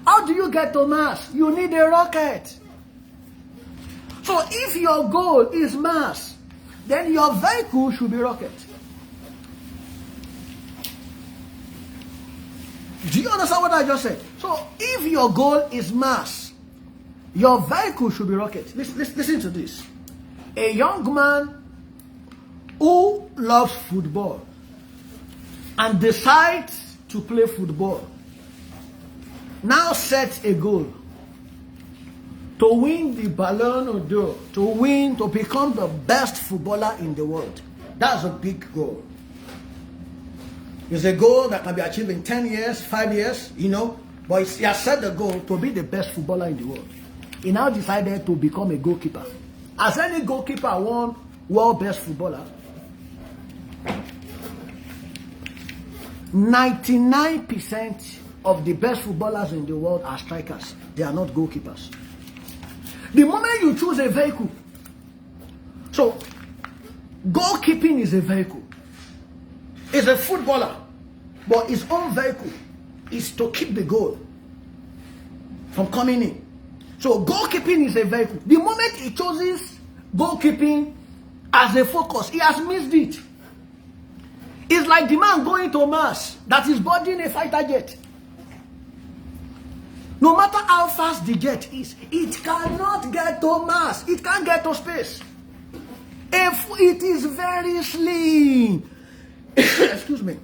How do you get to Mars? You need a rocket. So if your goal is Mars, then your vehicle should be rocket. Do you understand what I just said? So if your goal is Mars, your vehicle should be rocket. Listen to this. A young man who loves football and decides to play football now sets a goal to win the Ballon d'Or, to become the best footballer in the world. That's a big goal. It's a goal that can be achieved in 10 years, 5 years, but he has set the goal to be the best footballer in the world. He now decided to become a goalkeeper. Has any goalkeeper won world best footballer? 99% of the best footballers in the world are strikers. They are not goalkeepers. The moment you choose a vehicle, so goalkeeping is a vehicle. It's a footballer, but his own vehicle is to keep the goal from coming in. So goalkeeping is a vehicle. The moment he chooses goalkeeping as a focus, he has missed it. It's like the man going to Mars that is boarding a fighter jet. No matter how fast the jet is, it cannot get to Mars. It can't get to space. It is very slim. Excuse me.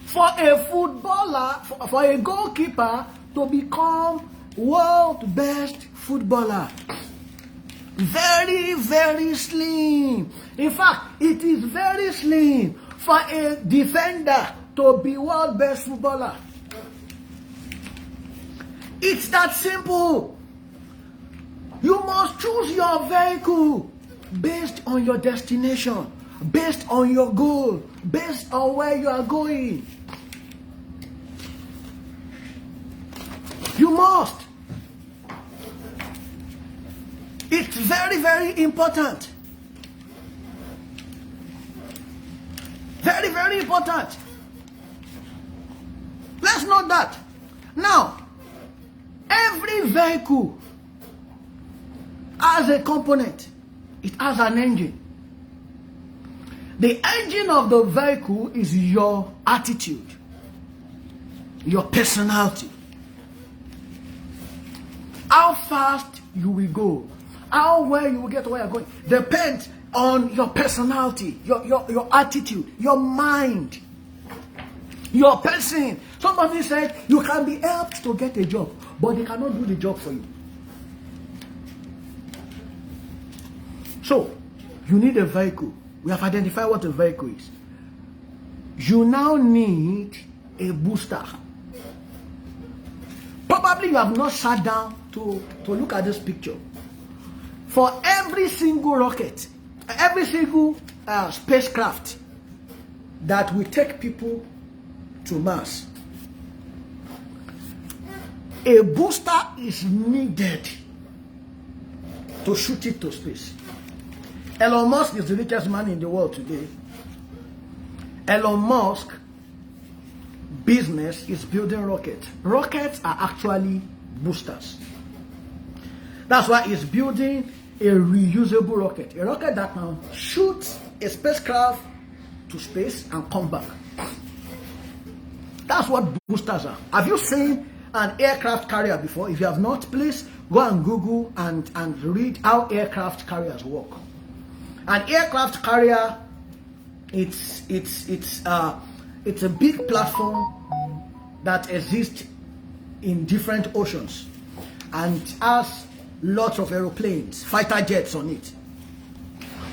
For a footballer, for a goalkeeper to become world best footballer, very, very slim. In fact, it is very slim for a defender to be world best footballer. It's that simple. You must choose your vehicle based on your destination, based on your goal, based on where you are going. You must. It's very, very important. Very, very important. Let's note that. Now, every vehicle has a component. It has an engine. The engine of the vehicle is your attitude, your personality. How fast you will go, how well you will get to where you're going, depends on your personality, your attitude, your mind, your person. Somebody said you can be helped to get a job, but they cannot do the job for you. So, you need a vehicle. We have identified what a vehicle is. You now need a booster. Probably you have not sat down to look at this picture. For every single rocket, every single spacecraft that will take people to Mars, a booster is needed to shoot it to space. Elon Musk is the richest man in the world today. Elon Musk business is building rockets. Rockets are actually boosters. That's why he's building a reusable rocket. A rocket that can shoot a spacecraft to space and come back. That's what boosters are. Have you seen an aircraft carrier before? If you have not, please go and Google and read how aircraft carriers work. An aircraft carrier, it's a big platform that exists in different oceans and has lots of aeroplanes, fighter jets on it.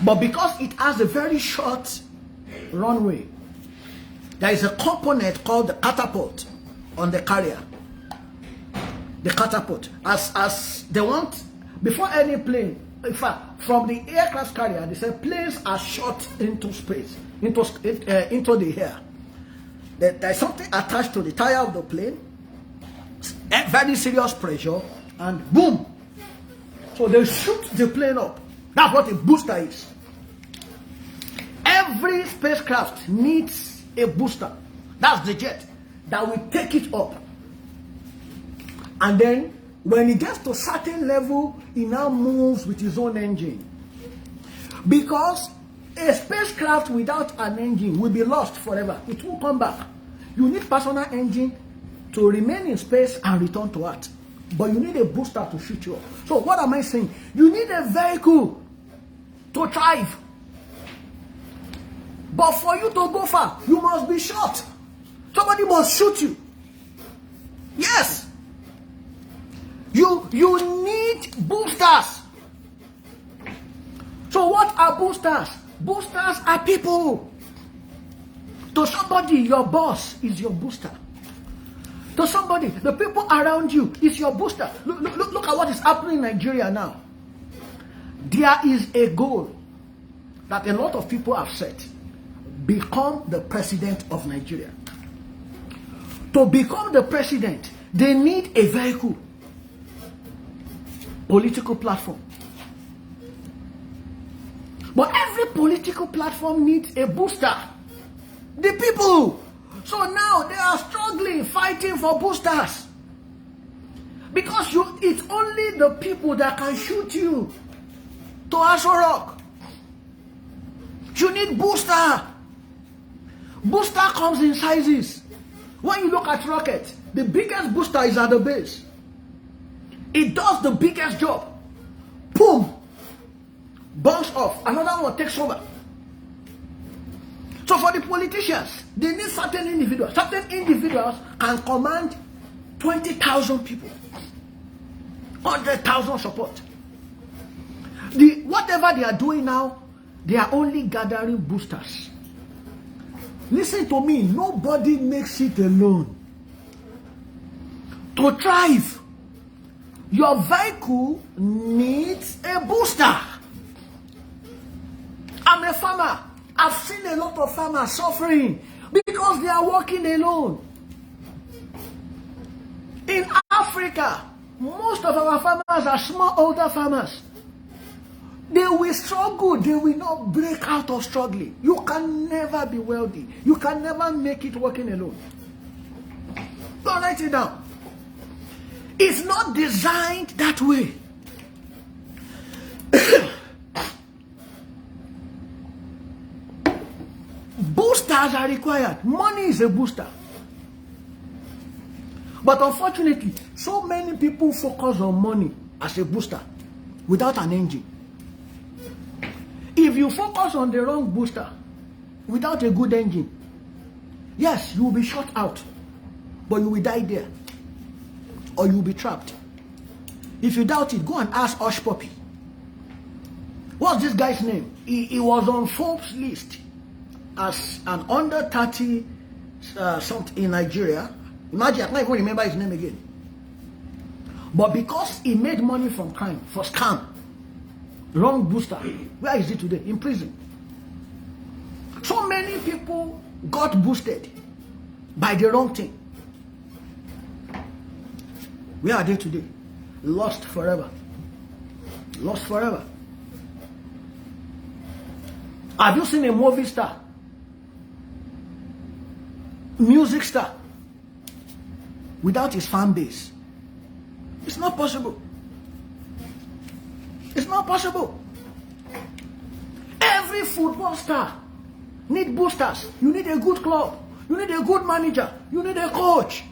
But because it has a very short runway, there is a component called the catapult on the carrier, the catapult, as they want, before any plane, in fact, from the aircraft carrier, they say planes are shot into space, into the air. There's something attached to the tire of the plane, very serious pressure, and boom. So they shoot the plane up. That's what a booster is. Every spacecraft needs a booster. That's the jet that will take it up. And then when it gets to a certain level, it now moves with its own engine. Because a spacecraft without an engine will be lost forever. It won't come back. You need personal engine to remain in space and return to Earth. But you need a booster to shoot you up. So what am I saying? You need a vehicle to drive. But for you to go far, you must be shot. Somebody must shoot you. Yes. You need boosters. So what are boosters? Boosters are people. To somebody, your boss is your booster. To somebody, the people around you is your booster. Look at what is happening in Nigeria now. There is a goal that a lot of people have set. Become the president of Nigeria. To become the president, they need a vehicle. Political platform. But every political platform needs a booster. The people. So now they are struggling, fighting for boosters. Because it's only the people that can shoot you to Aso Rock. You need booster. Booster comes in sizes. When you look at rocket, the biggest booster is at the base. It does the biggest job. Boom. Bounce off. Another one takes over. So for the politicians, they need certain individuals. Certain individuals can command 20,000 people. 100,000 support. Whatever they are doing now, they are only gathering boosters. Listen to me, nobody makes it alone. To thrive, your vehicle needs a booster. I'm a farmer. I've seen a lot of farmers suffering because they are working alone. In Africa, most of our farmers are smallholder farmers. They will struggle. They will not break out of struggling. You can never be wealthy. You can never make it working alone. Don't write it down. It's not designed that way. Boosters are required. Money is a booster. But unfortunately, so many people focus on money as a booster without an engine. If you focus on the wrong booster without a good engine, yes, you will be shot out, but you will die there, or you will be trapped. If you doubt it, go and ask Hush Puppy. What's this guy's name? He was on Forbes list as an under 30 something in Nigeria. Imagine, I can't even remember his name again. But because he made money from crime, for scam, wrong booster, where is he today? In prison. So many people got boosted by the wrong thing. Where are they today? Lost forever. Lost forever. Have you seen a movie star? Music star? Without his fan base? It's not possible. It's not possible. Every football star needs boosters. You need a good club. You need a good manager. You need a coach.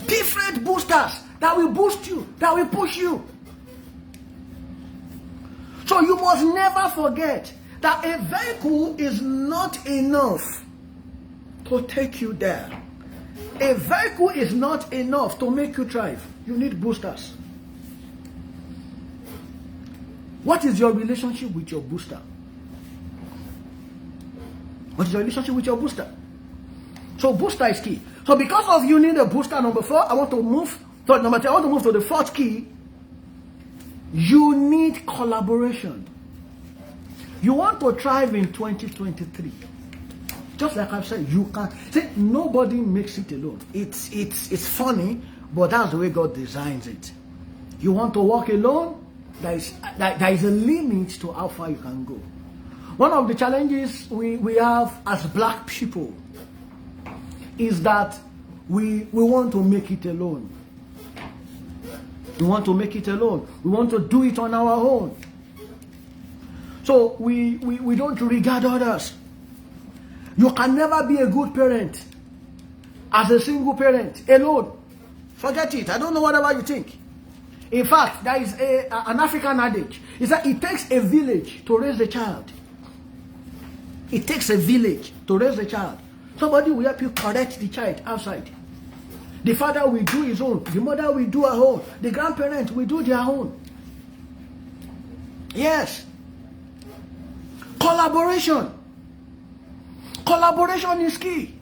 Different boosters that will boost you, that will push you. So you must never forget that a vehicle is not enough to take you there. A vehicle is not enough to make you thrive. You need boosters. What is your relationship with your booster? What is your relationship with your booster? So booster is key. So because of you need a booster, number 4, I want to move to number 3. I want to move to the 4th key. You need collaboration. You want to thrive in 2023. Just like I've said, you can't. See, nobody makes it alone. It's funny, but that's the way God designs it. You want to walk alone, there is a limit to how far you can go. One of the challenges we have as black people is that we want to make it alone. We want to make it alone. We want to do it on our own. So we don't regard others. You can never be a good parent as a single parent alone. Forget it. I don't know whatever you think. In fact, there is an African adage. It's that it takes a village to raise a child. It takes a village to raise a child. Somebody will help you correct the child outside. The father will do his own. The mother will do her own. The grandparent will do their own. Yes. Collaboration. Collaboration is key.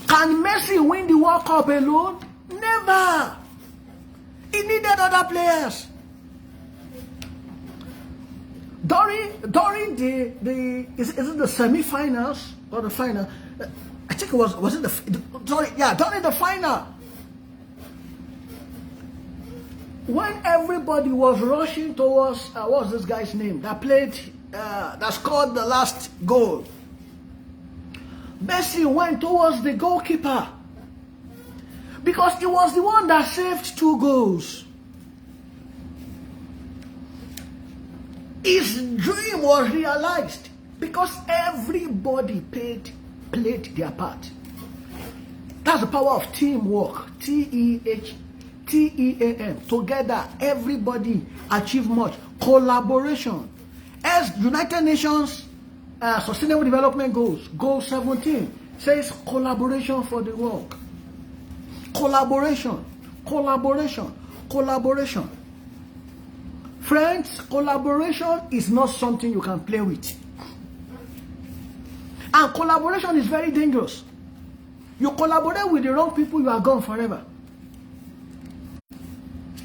Can Messi win the World Cup alone? Never. He needed other players. During the is it the semi-finals or the final? I think it was it during the final. When everybody was rushing towards what was this guy's name that played that scored the last goal, Messi went towards the goalkeeper because he was the one that saved 2 goals. His dream was realized because everybody played their part. That's the power of teamwork. T-E-A-M. Together, everybody achieve much. Collaboration. As United Nations Sustainable Development Goals, Goal 17 says collaboration for the work. Collaboration, collaboration, collaboration. Friends, collaboration is not something you can play with. And collaboration is very dangerous. You collaborate with the wrong people, you are gone forever.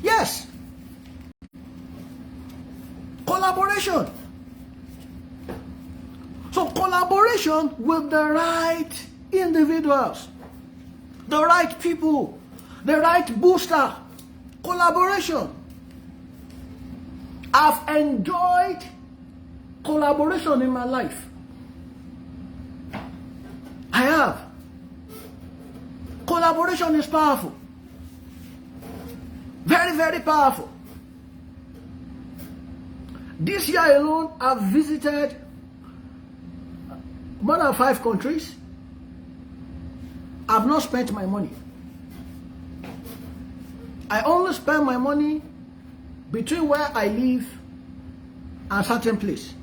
Yes. Collaboration. So collaboration with the right individuals, the right people, the right booster. Collaboration. I've enjoyed collaboration in my life. I have. Collaboration is powerful. Very, very powerful. This year alone, I've visited more than 5 countries. I've not spent my money. I only spend my money between where I live and certain place.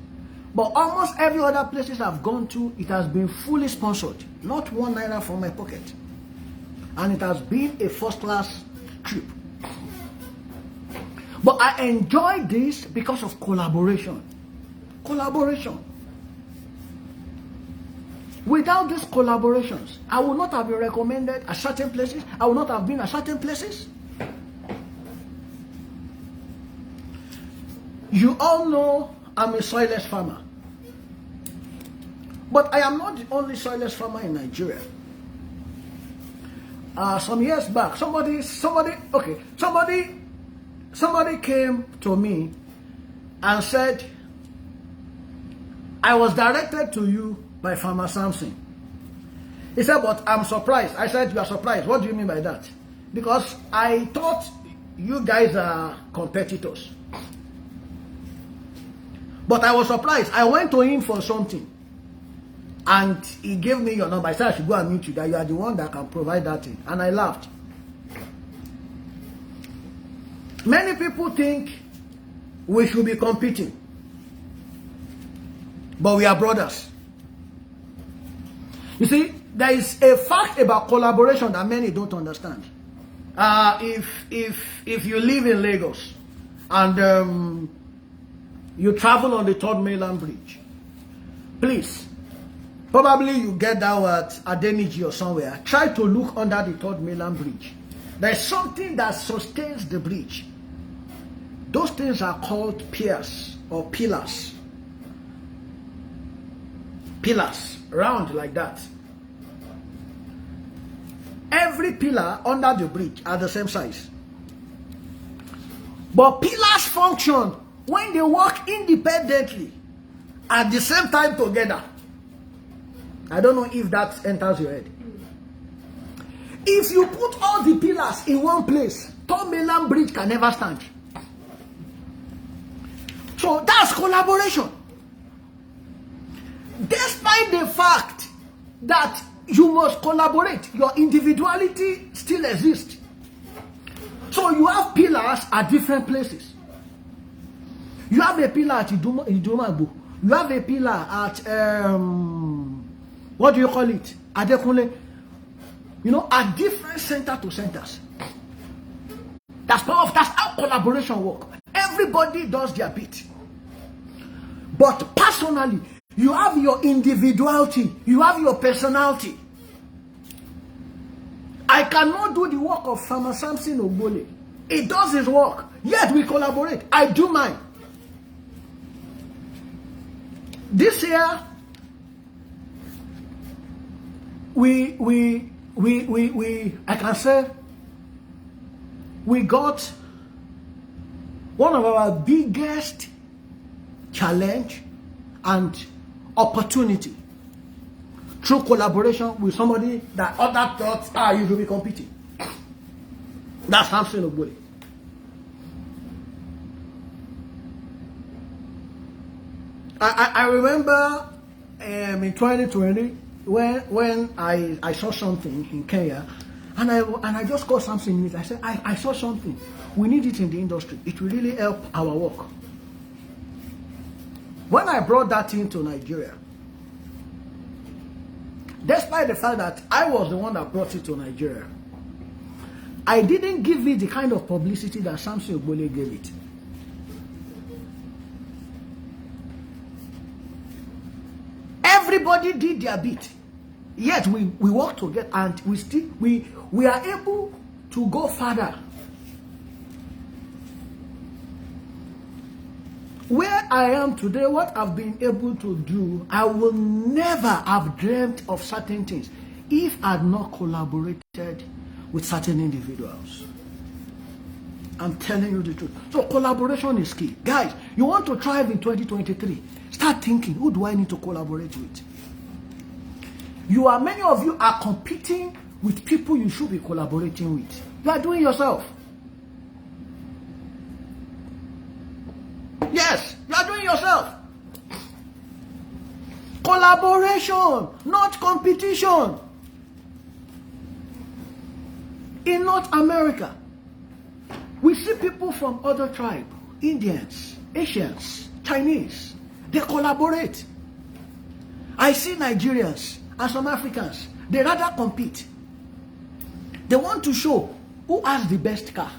But almost every other places I've gone to, it has been fully sponsored. Not 1 naira from my pocket. And it has been a first-class trip. But I enjoy this because of collaboration. Collaboration. Without these collaborations, I would not have been recommended at certain places. I would not have been at certain places. You all know I'm a soilless farmer. But I am not the only soilless farmer in Nigeria. Some years back, somebody came to me and said, I was directed to you by Farmer Samson. He said, but I'm surprised. I said, you are surprised. What do you mean by that? Because I thought you guys are competitors. But I was surprised. I went to him for something. And he gave me your number. I said, I should go and meet you, that you are the one that can provide that thing. And I laughed. Many people think we should be competing. But we are brothers. You see, there is a fact about collaboration that many don't understand. If you live in Lagos and you travel on the 3rd Mainland Bridge, please, Probably you get that at Adeniji or somewhere. Try to look under the third mainland bridge. There's something that sustains the bridge. Those things are called piers or pillars. Pillars, round like that. Every pillar under the bridge are the same size. But pillars function when they work independently at the same time together. I don't know if that enters your head. If you put all the pillars in one place, Third Mainland Bridge can never stand. So that's collaboration. Despite the fact that you must collaborate, your individuality still exists. So you have pillars at different places. You have a pillar at Idumagbo. You have a pillar at what do you call it? Adekunle. You know, at different center to centers. That's how collaboration works. Everybody does their bit. But personally, you have your individuality. You have your personality. I cannot do the work of Farmer Samson Ogbole. He does his work. Yet we collaborate. I do mine. This year, I can say we got one of our biggest challenge and opportunity through collaboration with somebody that other thoughts you should be competing. That's Samson Ogbole. I remember in 2020 when I saw something in Kenya, and I just called something. I said I saw something. We need it in the industry. It will really help our work. When I brought that into Nigeria, despite the fact that I was the one that brought it to Nigeria, I didn't give it the kind of publicity that Samson Ogbole gave it. Everybody did their bit. Yet we work together, and we are able to go further. Where I am today, what I've been able to do, I will never have dreamt of certain things if I had not collaborated with certain individuals. I'm telling you the truth. So collaboration is key. Guys, you want to thrive in 2023, start thinking, who do I need to collaborate with? Many of you are competing with people you should be collaborating with. You are doing yourself. Yes, you are doing yourself. Collaboration, not competition. In North America, we see people from other tribes, Indians, Asians, Chinese. They collaborate. I see Nigerians and some Africans. They rather compete. They want to show who has the best car.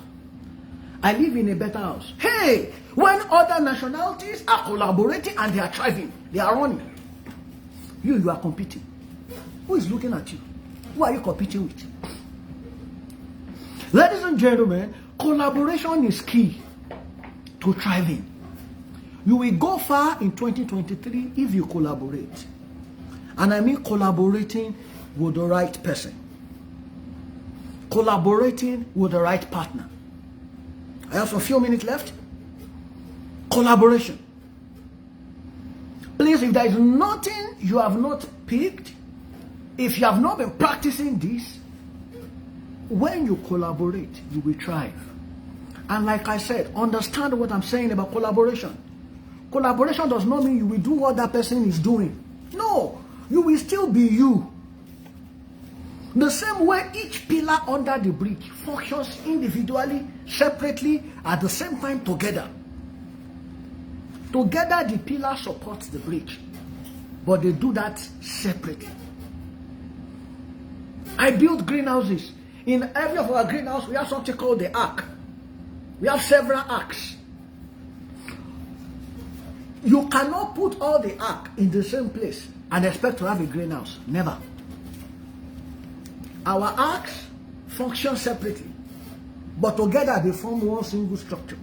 I live in a better house. Hey, when other nationalities are collaborating and they are thriving, they are running. You are competing. Who is looking at you? Who are you competing with? Ladies and gentlemen, collaboration is key to thriving. You will go far in 2023 if you collaborate. And I mean collaborating with the right person. Collaborating with the right partner. I have a few minutes left. Collaboration. Please, if there is nothing you have not picked, if you have not been practicing this, when you collaborate, you will thrive. And like I said, understand what I'm saying about collaboration. Collaboration does not mean you will do what that person is doing. No, you will still be you. The same way each pillar under the bridge functions individually, separately, at the same time together. Together the pillar supports the bridge, but they do that separately. I built greenhouses. In every of our greenhouses, we have something called the ark. We have several arks. You cannot put all the ark in the same place and expect to have a greenhouse. Never. Our arcs function separately, but together they form one single structure.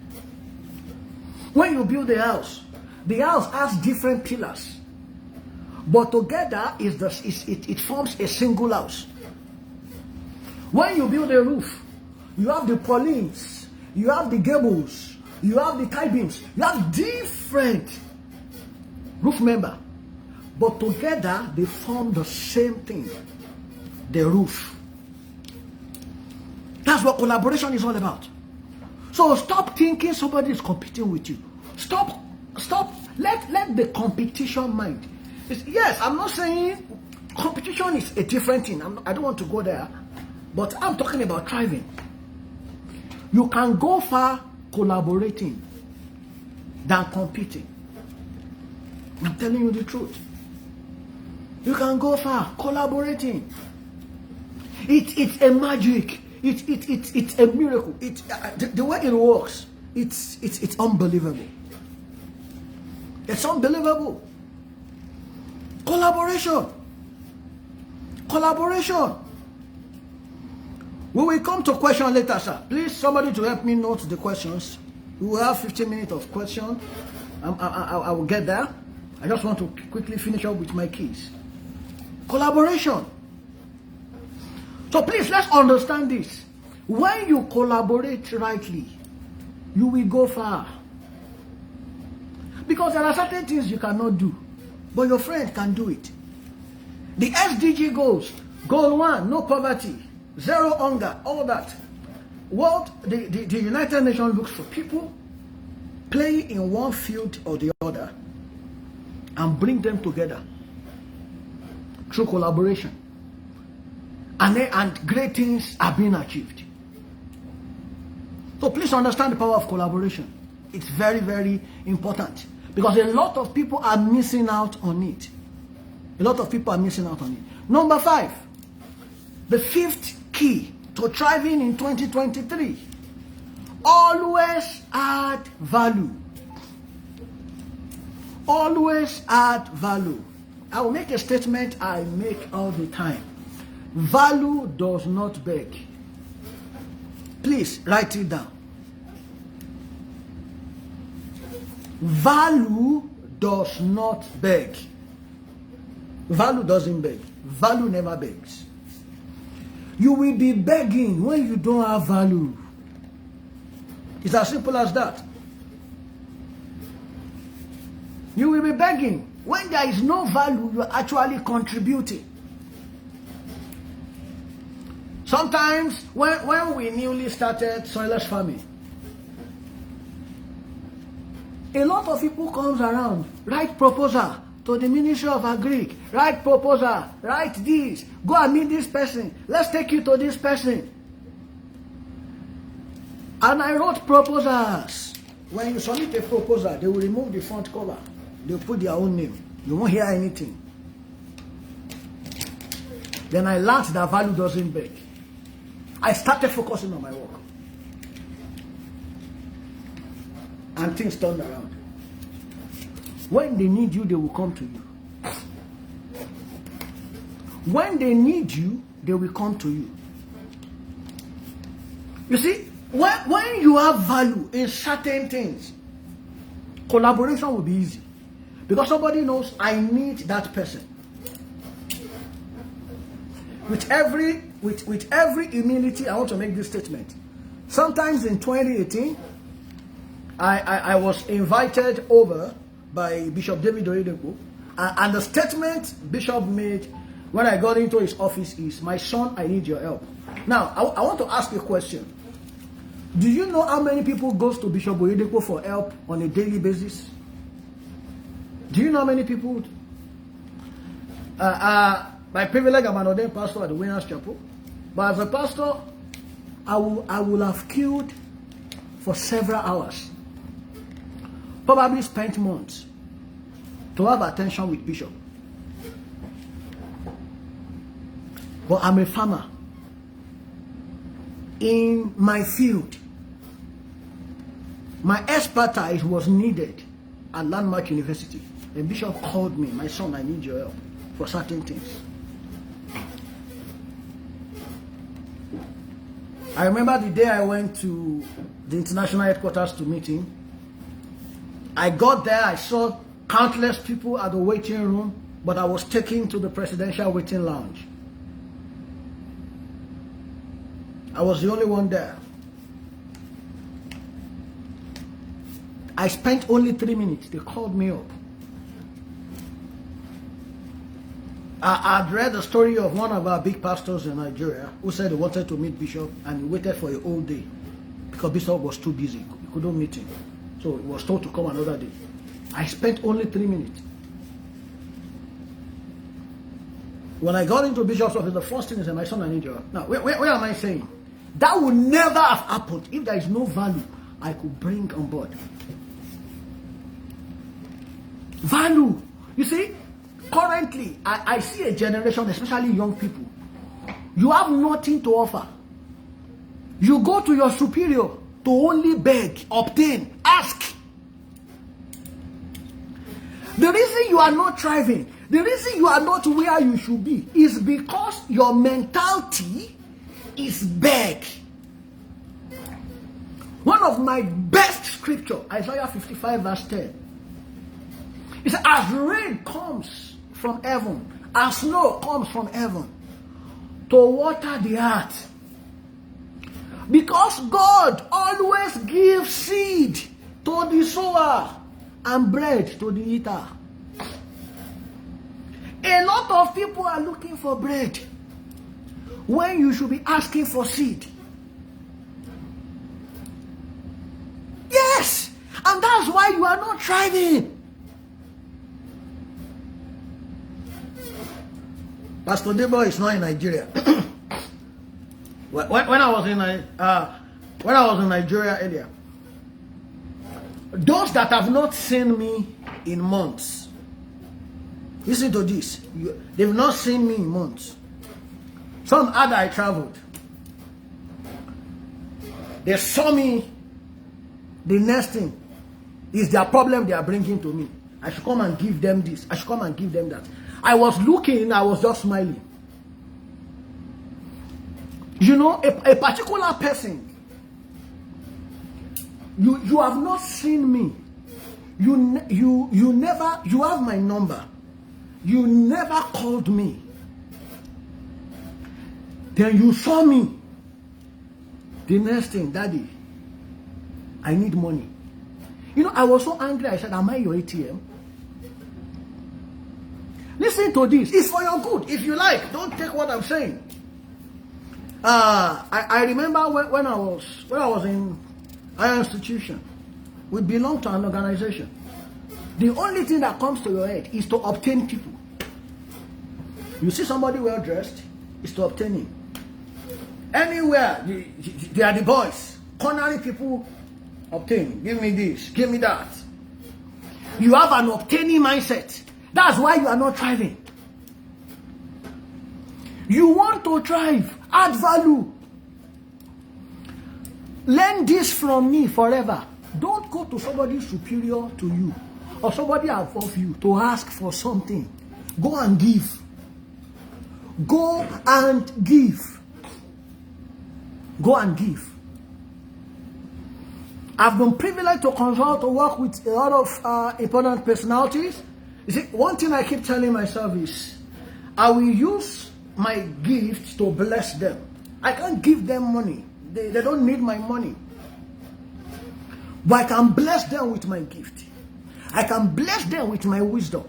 When you build a house, the house has different pillars, but together it forms a single house. When you build a roof, you have the purlins, you have the gables, you have the tie beams, you have different roof member, but together they form the same thing, the roof. That's what collaboration is all about. So stop thinking somebody is competing with you. Stop. Let the competition mind. Yes, I'm not saying competition is a different thing. I don't want to go there, but I'm talking about thriving. You can go far collaborating than competing. I'm telling you the truth. You can go far collaborating. It's a magic. It's a miracle. The way it works, it's unbelievable. It's unbelievable. Collaboration. We will come to question later, sir. Please, somebody to help me note the questions. We will have 15 minutes of question. I will get there. I just want to quickly finish up with my keys. Collaboration. So please, let's understand this. When you collaborate rightly, you will go far. Because there are certain things you cannot do, but your friend can do it. The SDG goals, goal 1, no poverty, 0 hunger, all that. What the United Nations looks for people play in one field or the other and bring them together through collaboration. And great things are being achieved. So please understand the power of collaboration. It's very, very important. Because a lot of people are missing out on it. Number 5, the 5th key to thriving in 2023. Always add value. Always add value. I will make a statement I make all the time. Value does not beg. Please write it down. Value does not beg. Value doesn't beg. Value never begs. You will be begging when you don't have value. It's as simple as that. You will be begging when there is no value. You are actually contributing. Sometimes when we newly started soilless farming, a lot of people comes around, write proposal to the Ministry of Agric, write proposal, write this, go and meet this person, let's take you to this person. And I wrote proposals. When you submit a proposal, they will remove the front cover. They will put their own name. You won't hear anything. Then I learned that value doesn't beg. I started focusing on my work. And things turned around. When they need you, they will come to you. When they need you, they will come to you. You see, when you have value in certain things, collaboration will be easy. Because somebody knows, I need that person. With every humility, I want to make this statement. Sometimes in 2018, I was invited over by Bishop David Oyedepo, and the statement Bishop made when I got into his office is, my son, I need your help. Now, I want to ask you a question. Do you know how many people goes to Bishop Oyedepo for help on a daily basis? Do you know how many people? By privilege, I'm an ordained pastor at the Winners Chapel. But as a pastor, I will have queued for several hours. Probably spent months to have attention with Bishop. But I'm a farmer. In my field, my expertise was needed at Landmark University. The Bishop called me, my son, I need your help. for certain things. I remember the day I went to the international headquarters to meet him. I got there, I saw countless people at the waiting room, but I was taken to the presidential waiting lounge. I was the only one there. I spent only 3 minutes. They called me up. I'd read the story of one of our big pastors in Nigeria who said he wanted to meet Bishop and he waited for a whole day because Bishop was too busy. He couldn't meet him. So he was told to come another day. I spent only 3 minutes. When I got into Bishop's office, the first thing is, my son, I need you. Now, where am I saying? That would never have happened if there is no value I could bring on board. Value. You see, currently, I see a generation, especially young people. You have nothing to offer. You go to your superior to only beg, obtain, ask. The reason you are not thriving, the reason you are not where you should be is because your mentality is beg. One of my best scripture, Isaiah 55 verse 10. It says, as rain comes from heaven, as snow comes from heaven to water the earth. Because God always gives seed to the sower and bread to the eater. A lot of people are looking for bread when you should be asking for seed. Yes, and that's why you are not thriving. Pastor Debo is not in Nigeria. when I was in Nigeria earlier, those that have not seen me in months, listen to this. They've not seen me in months. Some other I traveled. They saw me. The next thing is their problem they are bringing to me. I should come and give them this. I should come and give them that. I was looking, I was just smiling. You know, a particular person, you have not seen me. You never, you have my number. You never called me. Then you saw me. The next thing, Daddy, I need money. You know, I was so angry. I said, am I your ATM? Listen to this. It's for your good. If you like, don't take what I'm saying. I remember when I was in higher institution, we belong to an organization. The only thing that comes to your head is to obtain people. You see somebody well dressed, is to obtain him. Anywhere, they are the boys. Cornering people, obtain. Give me this, give me that. You have an obtaining mindset. That's why you are not thriving. You want to thrive, add value. Learn this from me forever. Don't go to somebody superior to you or somebody above you to ask for something. Go and give. Go and give. Go and give. I've been privileged to consult or work with a lot of important personalities. You see, one thing I keep telling myself is, I will use my gifts to bless them. I can't give them money. They don't need my money. But I can bless them with my gift. I can bless them with my wisdom.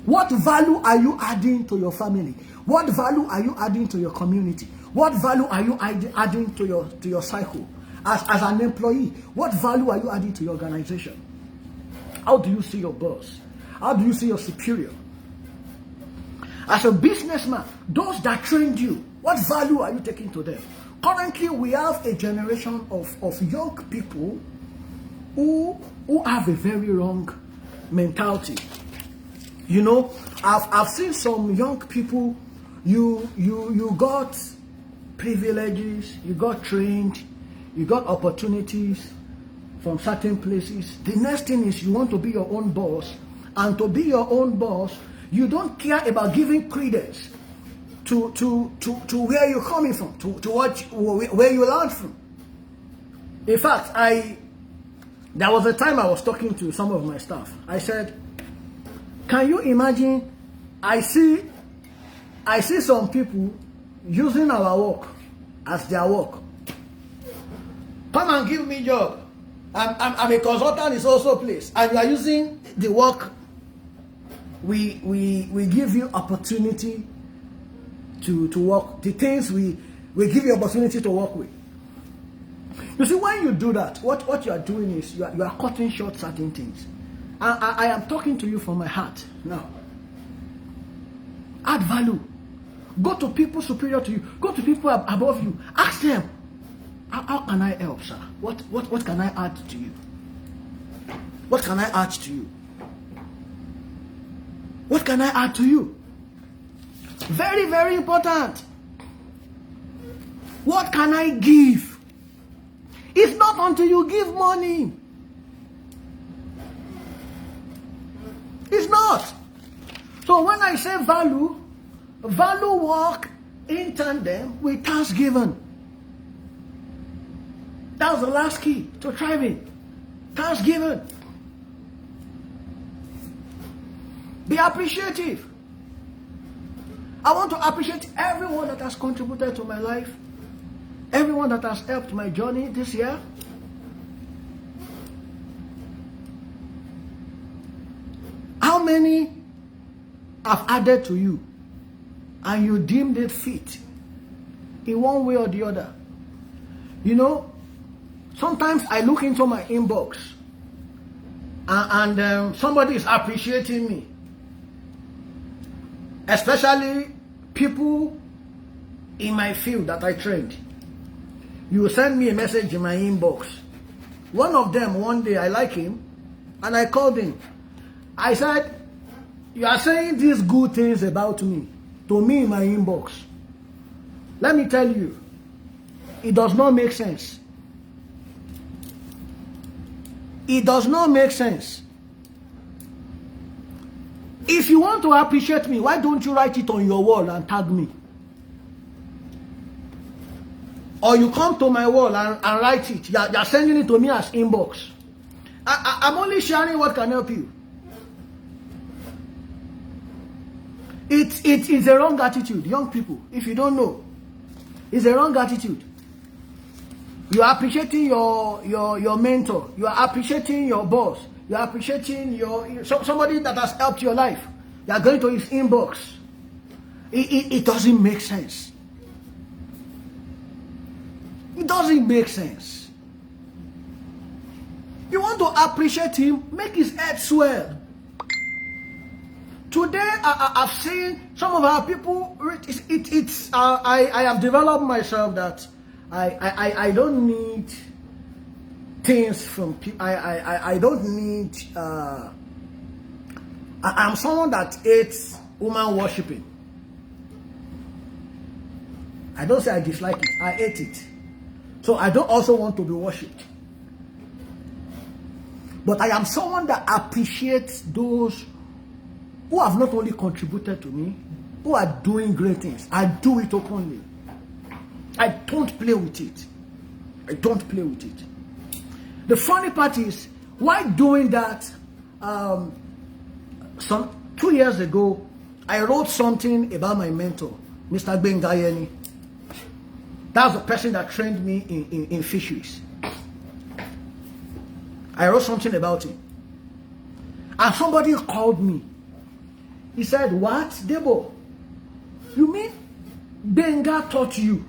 What value are you adding to your family? What value are you adding to your community? What value are you adding to your cycle? As an employee, what value are you adding to your organization? How do you see your boss? How do you see your superior? As a businessman, those that trained you, what value are you taking to them? Currently, we have a generation of young people who have a very wrong mentality. You know, I've seen some young people, you got privileges, you got trained, you got opportunities from certain places. The next thing is you want to be your own boss and to be your own boss, you don't care about giving credence to where you're coming from, to where you learned from. In fact, there was a time I was talking to some of my staff. I said, can you imagine, I see some people using our work as their work. Come and give me job. I'm a consultant, is also place, and you are using the work. We give you opportunity to work. The things we give you opportunity to work with. You see, when you do that, what you are doing is you are cutting short certain things. I am talking to you from my heart now. Add value. Go to people superior to you. Go to people above you. Ask them, how can I help, sir? What can I add to you? What can I add to you? What can I add to you? Very, very important. What can I give? It's not until you give money. It's not. So when I say value work in tandem with thanksgiving. That was the last key to thriving. Thanksgiving. Be appreciative. I want to appreciate everyone that has contributed to my life. Everyone that has helped my journey this year. How many have added to you and you deemed it fit in one way or the other? You know, sometimes I look into my inbox and somebody is appreciating me. Especially people in my field that I trained. You will send me a message in my inbox. One of them, one day, I like him, and I called him. I said, you are saying these good things about me, to me in my inbox. Let me tell you, it does not make sense. It does not make sense. If you want to appreciate me, why don't you write it on your wall and tag me? Or you come to my wall and write it. You're sending it to me as inbox. I'm only sharing what can help you. It's a wrong attitude, young people. If you don't know, it's a wrong attitude. You are appreciating your mentor. You are appreciating your boss. You are appreciating somebody that has helped your life. You are going to his inbox. It doesn't make sense. It doesn't make sense. You want to appreciate him, make his head swell. Today, I've seen some of our people. I have developed myself that I don't need things from people. I don't need. I'm someone that hates woman worshipping. I don't say I dislike it. I hate it. So I don't also want to be worshipped. But I am someone that appreciates those who have not only contributed to me, who are doing great things. I do it openly. I don't play with it. I don't play with it. The funny part is, while doing that, 2 years ago, I wrote something about my mentor, Mr. Bengayeni. That's the person that trained me in fisheries. I wrote something about him. And somebody called me. He said, what? Debo, you mean Benga taught you?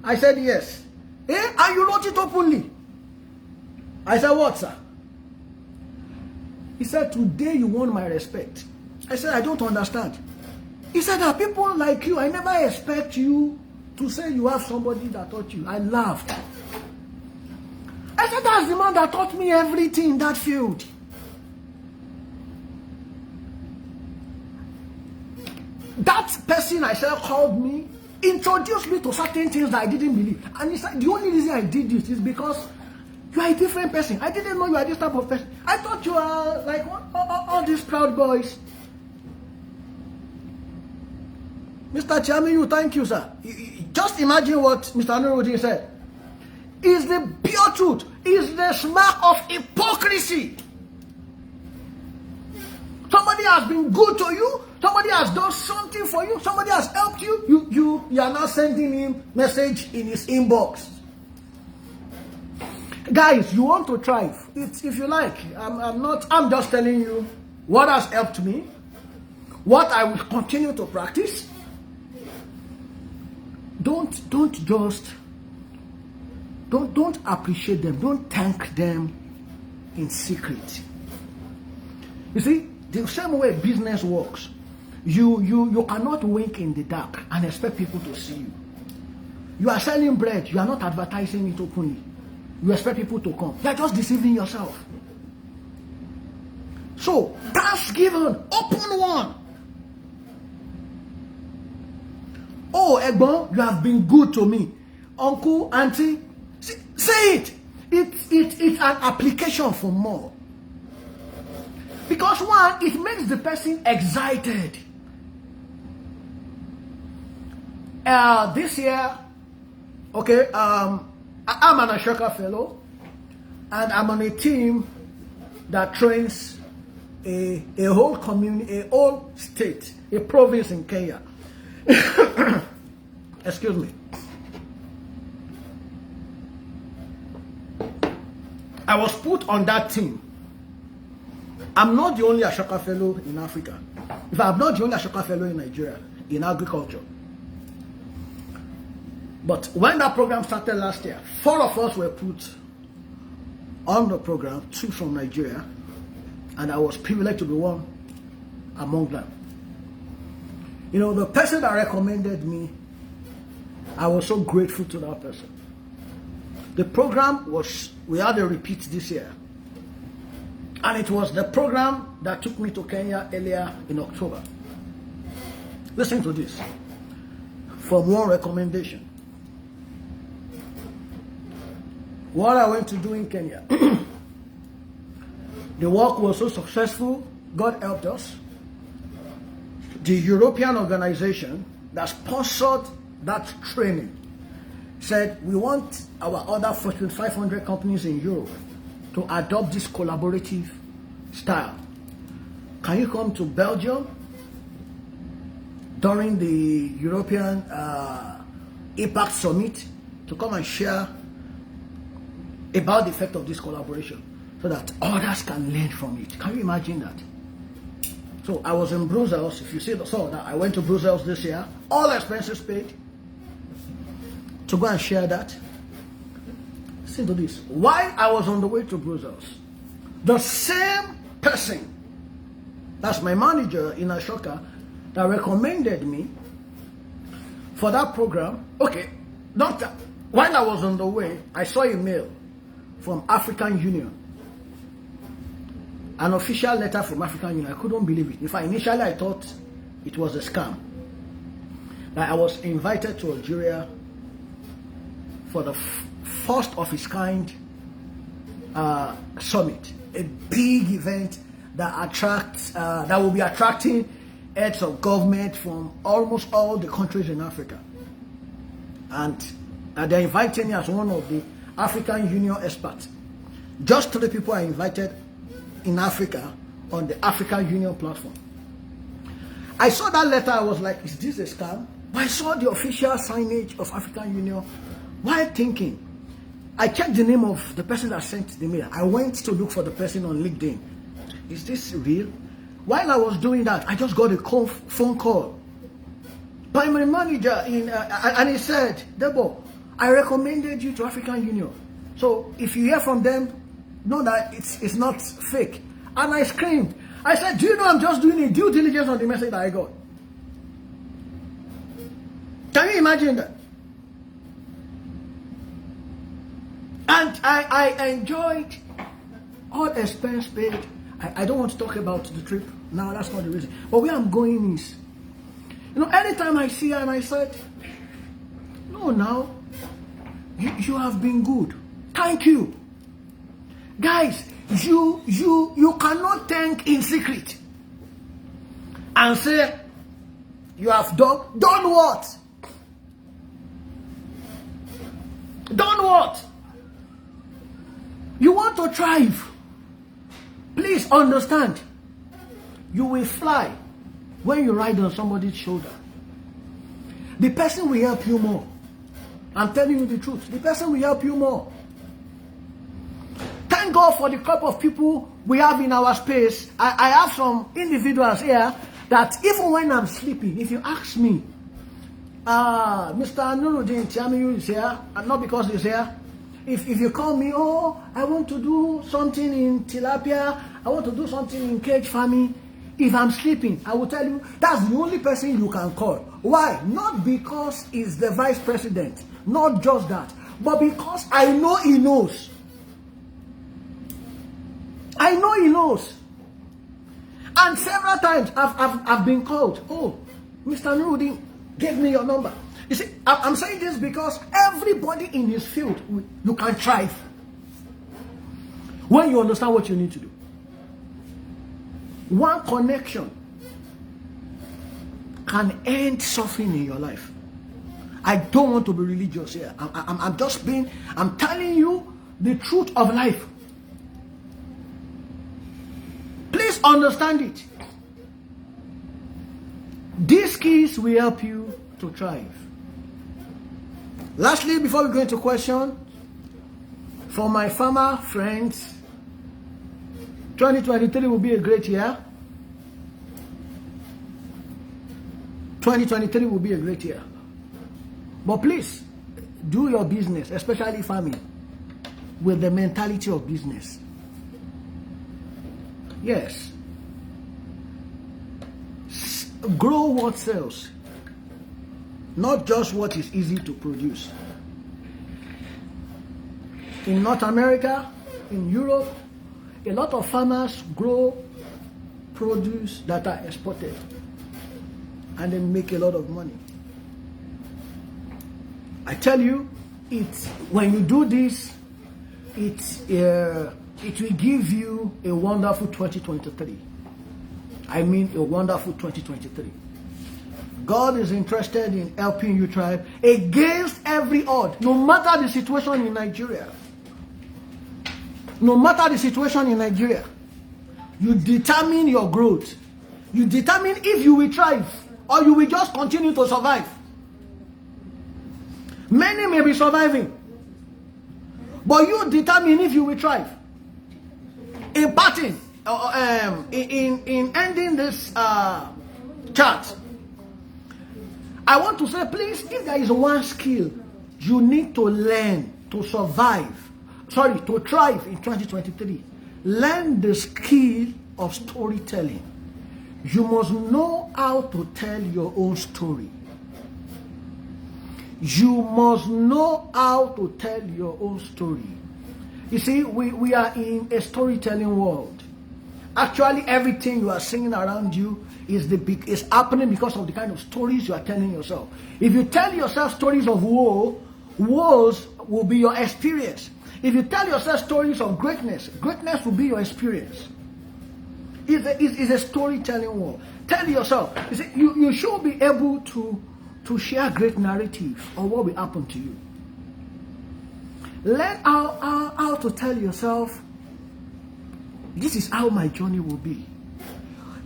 I said, yes. And you wrote it openly. I said, what, sir? He said, today you won my respect. I said, I don't understand. He said, that people like you, I never expect you to say you have somebody that taught you. I laughed. I said, that's the man that taught me everything in that field. That person I said called me, introduced me to certain things that I didn't believe. And he said, the only reason I did this is because You are a different person. I didn't know you are this type of person. I thought you are like all these proud boys. Mr. Chiamiyu, thank you, sir. Just imagine what Mr. Nuruddin said. Is the pure truth. Is the smack of hypocrisy. Somebody has been good to you. Somebody has done something for you. Somebody has helped you. You are now sending him message in his inbox. Guys, you want to thrive. If you like. I'm just telling you what has helped me. What I will continue to practice. Don't appreciate them. Don't thank them in secret. You see, the same way business works, you cannot wink in the dark and expect people to see you. You are selling bread, you are not advertising it openly. You expect people to come. You are just deceiving yourself. So, Thanksgiving, open one. Oh, Egbon, you have been good to me. Uncle, auntie, say it. It's an application for more. Because one, it makes the person excited. This year, okay, I'm an Ashoka fellow, and I'm on a team that trains a whole community, a whole state, a province in Kenya. Excuse me. I was put on that team. I'm not the only Ashoka fellow in Africa. If I'm not the only Ashoka fellow in Nigeria, in agriculture. But when that program started last year, 4 of us were put on the program, 2 from Nigeria, and I was privileged to be one among them. You know, the person that recommended me, I was so grateful to that person. The program was, we had a repeat this year. And it was the program that took me to Kenya earlier in October. Listen to this. From one recommendation. What I went to do in Kenya. The work was so successful, God helped us. The European organization that sponsored that training said, we want our other Fortune 500 companies in Europe to adopt this collaborative style. Can you come to Belgium during the European Impact Summit to come and share about the effect of this collaboration so that others can learn from it? Can you imagine that? So I was in Brussels. If you saw that, I went to Brussels this year, all expenses paid, to go and share that. Listen to this. While I was on the way to Brussels, the same person, that's my manager in Ashoka, that recommended me for that program. Okay, doctor, while I was on the way, I saw a mail from African Union. An official letter from African Union. I couldn't believe it. In fact, initially I thought it was a scam. That I was invited to Algeria for the first of its kind summit, a big event that attracts, that will be attracting heads of government from almost all the countries in Africa, and they invited me as one of the African Union experts. Just 3 people are invited in Africa on the African Union platform. I saw that letter. I was like, is this a scam? But I saw the official signage of African Union. While thinking, I checked the name of the person that sent the mail. I went to look for the person on LinkedIn. Is this real? While I was doing that, I just got a phone call by my manager and he said, Debo, I recommended you to African Union. So if you hear from them, know that it's not fake. And I screamed. I said, do you know I'm just doing a due diligence on the message that I got? Can you imagine that? And I enjoyed all expense paid. I don't want to talk about the trip now, that's not the reason. But where I'm going is, you know, anytime I see her and I said, no, now, you have been good. Thank you. Guys, you cannot thank in secret and say you have done what? Done what? You want to thrive. Please understand. You will fly when you ride on somebody's shoulder. The person will help you more. I'm telling you the truth. The person will help you more. Thank God for the crop of people we have in our space. I have some individuals here that even when I'm sleeping, if you ask me, Mr. Nuruddin Tiamiyu is here, and not because he's here. If you call me, oh, I want to do something in tilapia, I want to do something in cage farming. If I'm sleeping, I will tell you, that's the only person you can call. Why? Not because he's the vice president, not just that, but because I know he knows. I know he knows. And several times I've been called, oh, Mr. Nuruddin, give me your number. You see, I'm saying this because everybody in his field, you can thrive when you understand what you need to do. One connection can end suffering in your life. I don't want to be religious here. I'm telling you the truth of life. Please understand it. These keys will help you to thrive. Lastly, before we go into question, for my farmer friends, 2023 will be a great year. 2023 will be a great year. But please, do your business, especially farming, with the mentality of business. Yes. Grow what sells, not just what is easy to produce. In North America, in Europe, a lot of farmers grow produce that are exported and they make a lot of money. I tell you, when you do this, it will give you a wonderful 2023. I mean a wonderful 2023. God is interested in helping you thrive against every odd, no matter the situation in Nigeria. No matter the situation in Nigeria, you determine your growth. You determine if you will thrive or you will just continue to survive. Many may be surviving, but you determine if you will thrive. In parting, in ending this chat, I want to say, please, if there is one skill you need to learn to to thrive in 2023, learn the skill of storytelling. You must know how to tell your own story. You must know how to tell your own story. You see, we are in a storytelling world. Actually, everything you are seeing around you is happening because of the kind of stories you are telling yourself. If you tell yourself stories of woes will be your experience. If you tell yourself stories of greatness will be your experience. It's a storytelling world. Tell yourself, you should be able to share great narratives of what will happen to you. Learn how to tell yourself, this is how my journey will be.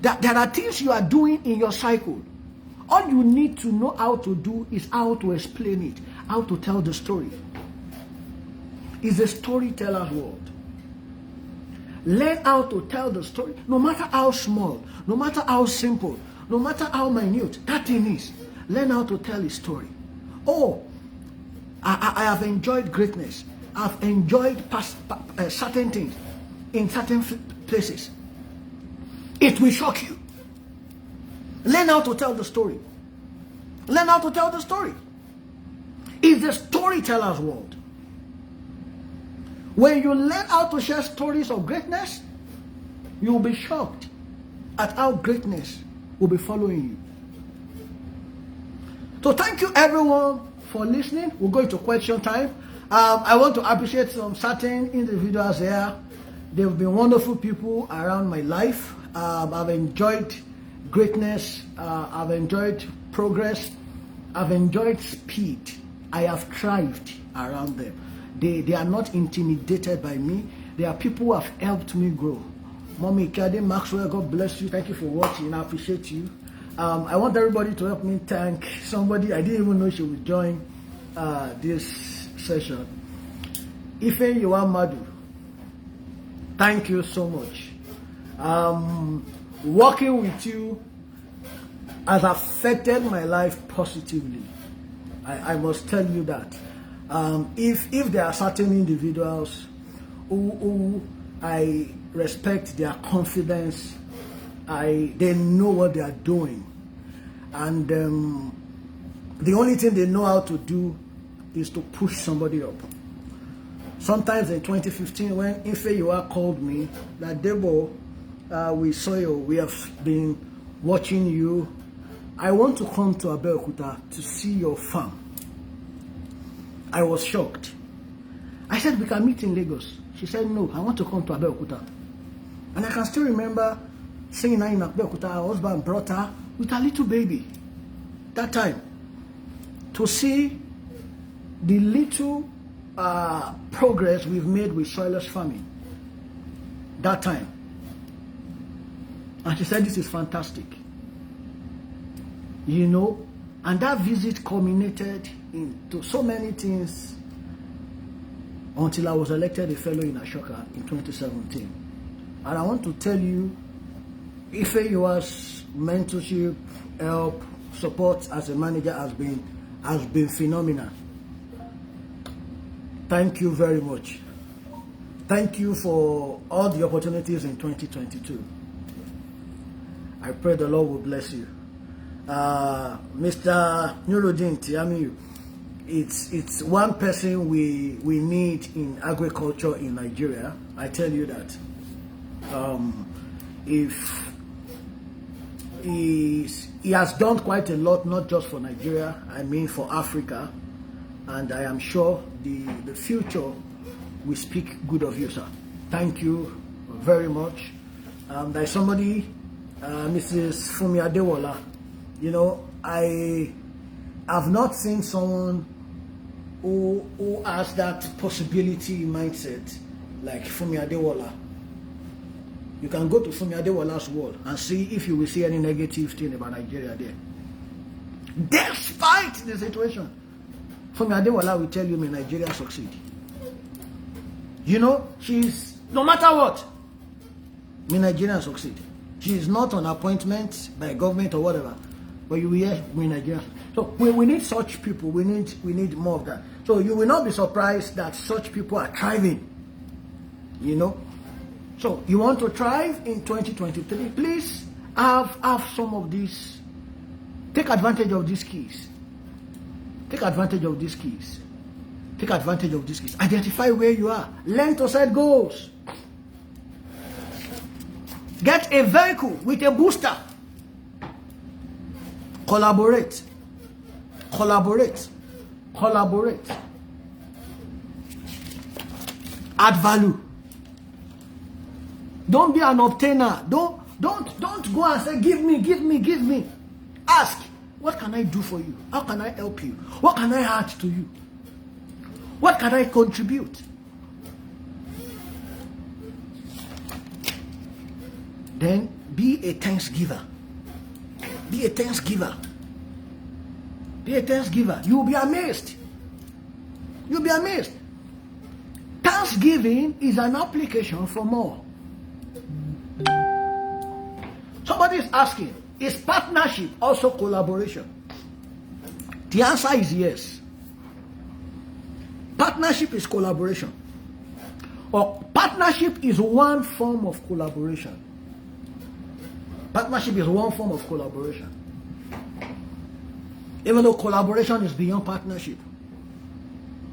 There are things you are doing in your cycle. All you need to know how to do is how to explain it, how to tell the story. It's a storyteller's world. Learn how to tell the story, no matter how small, no matter how simple, no matter how minute that thing is. Learn how to tell a story. Oh, I have enjoyed greatness. I've enjoyed certain things in certain places. It will shock you. Learn how to tell the story. Learn how to tell the story. It's the storyteller's world. When you learn how to share stories of greatness, you will be shocked at how greatness will be following you. So thank you everyone for listening. We'll go into question time. I want to appreciate some certain individuals here There have been wonderful people around my life. I've enjoyed greatness. I've enjoyed progress. I've enjoyed speed. I have thrived around them. They are not intimidated by me. There are people who have helped me grow. Mommy Kade Maxwell, God bless you. Thank you for watching. I appreciate you. I want everybody to help me thank somebody. I didn't even know she would join this session. Ife Yuan Madu, thank you so much. Working with you has affected my life positively. I must tell you that. If there are certain individuals who I respect their confidence, they know what they are doing, and the only thing they know how to do is to push somebody up. Sometimes in 2015, when Ife Yuan called me, that Debo, we saw you, we have been watching you. I want to come to Abeokuta to see your farm. I was shocked. I said, we can meet in Lagos. She said, no, I want to come to Abeokuta. And I can still remember seeing her in Abeokuta. Her husband brought her with a little baby. That time, to see the little progress we've made with soilless farming. That time. And she said, this is fantastic. You know, and that visit culminated into so many things until I was elected a fellow in Ashoka in 2017. And I want to tell you, Ife Yuan's mentorship, help, support as a manager has been phenomenal. Thank you very much. Thank you for all the opportunities in 2022. I pray the Lord will bless you. Mr. Nuruddin Tiamiyu, it's one person we need in agriculture in Nigeria. I tell you that. If he has done quite a lot, not just for Nigeria, I mean for Africa, and I am sure the future will speak good of you, sir. Thank you very much. There's somebody, Mrs. Fumi Adewola. You know, I have not seen someone who has that possibility mindset like Fumi Adewola. You can go to Fumi Adewola's wall and see if you will see any negative thing about Nigeria there. Despite the situation, Fumi Adewola will tell you, may Nigeria succeed. You know, she's, no matter what, may Nigeria succeed. She is not on appointment by government or whatever, but you will hear, may Nigeria. So we need such people. We need more of that. So you will not be surprised that such people are thriving. You know. So you want to thrive in 2023? Please have some of these. Take advantage of these keys. Take advantage of these keys. Take advantage of these keys. Identify where you are. Learn to set goals. Get a vehicle with a booster. Collaborate. Collaborate. Collaborate. Add value. Don't be an obtainer. Don't go and say, give me. Ask, what can I do for you? How can I help you? What can I add to you? What can I contribute? Then be a thanksgiver. Be a thanksgiver. Be a thanksgiver. You'll be amazed. You'll be amazed. Thanksgiving is an application for more. Somebody is asking, is partnership also collaboration? The answer is yes. Partnership is collaboration. Or partnership is one form of collaboration. Partnership is one form of collaboration. Even though collaboration is beyond partnership.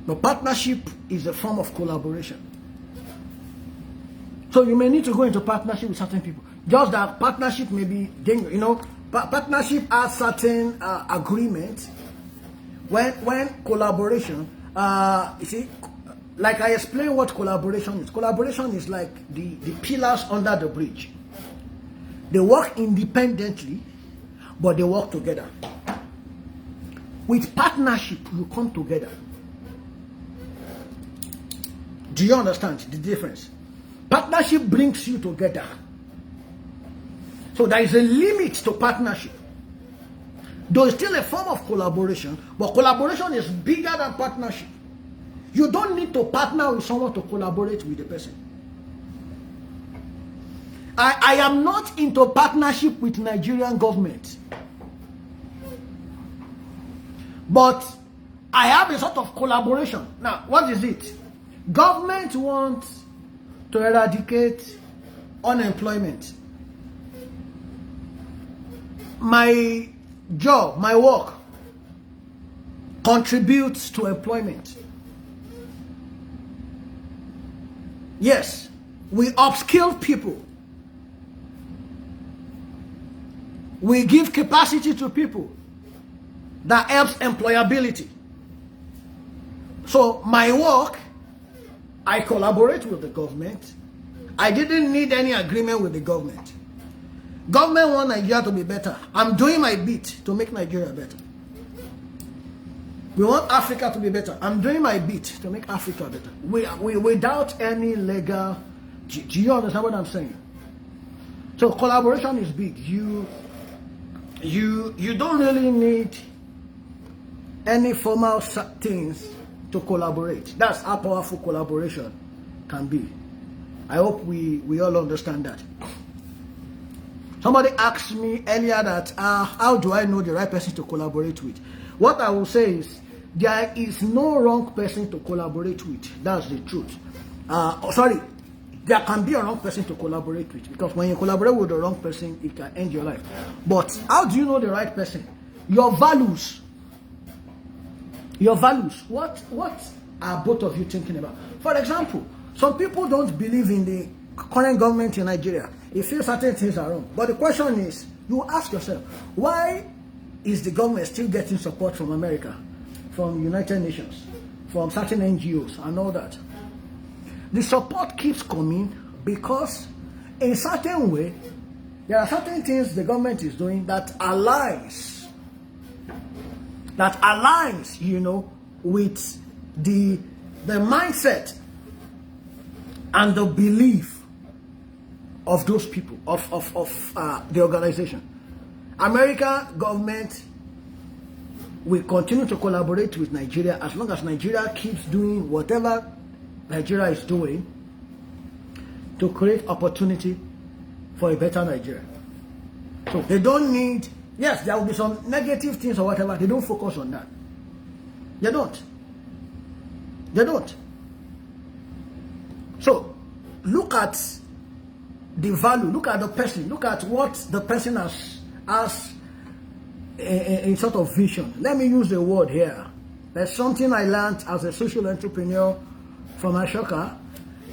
But partnership is a form of collaboration. So you may need to go into partnership with certain people. Just that partnership may be dangerous. You know, partnership has certain agreements. When collaboration, you see, like I explained what collaboration is. Collaboration is like the pillars under the bridge. They work independently, but they work together. With partnership, you come together. Do you understand the difference? Partnership brings you together. So there is a limit to partnership. Though it's still a form of collaboration, but collaboration is bigger than partnership. You don't need to partner with someone to collaborate with the person. I am not into partnership with Nigerian government. But I have a sort of collaboration. Now, what is it? Government wants to eradicate unemployment. My job, my work contributes to employment. Yes, we upskill people. We give capacity to people that helps employability. So my work, I collaborate with the government. I didn't need any agreement with the government. Government want Nigeria to be better. I'm doing my bit to make Nigeria better. We want Africa to be better. I'm doing my bit to make Africa better. We without any legal. Do you understand what I'm saying? So collaboration is big. You don't really need any formal things to collaborate. That's how powerful collaboration can be. I hope we all understand that. Somebody asked me earlier that how do I know the right person to collaborate with? What I will say is there is no wrong person to collaborate with. That's the truth. Sorry, there can be a wrong person to collaborate with, because when you collaborate with the wrong person, it can end your life. But how do you know the right person? Your values. Your values. What are both of you thinking about? For example, some people don't believe in the current government in Nigeria. They feel certain things are wrong. But the question is, you ask yourself, why is the government still getting support from America, from United Nations, from certain NGOs and all that? The support keeps coming because in a certain way, there are certain things the government is doing that aligns, with the mindset and the belief of those people, of the organization. American government will continue to collaborate with Nigeria as long as Nigeria keeps doing whatever Nigeria is doing to create opportunity for a better Nigeria. So they don't need, yes, there will be some negative things or whatever, they don't focus on that. They don't. They don't. So look at the value, look at the person, look at what the person has a sort of vision. Let me use the word here. There's something I learned as a social entrepreneur from Ashoka.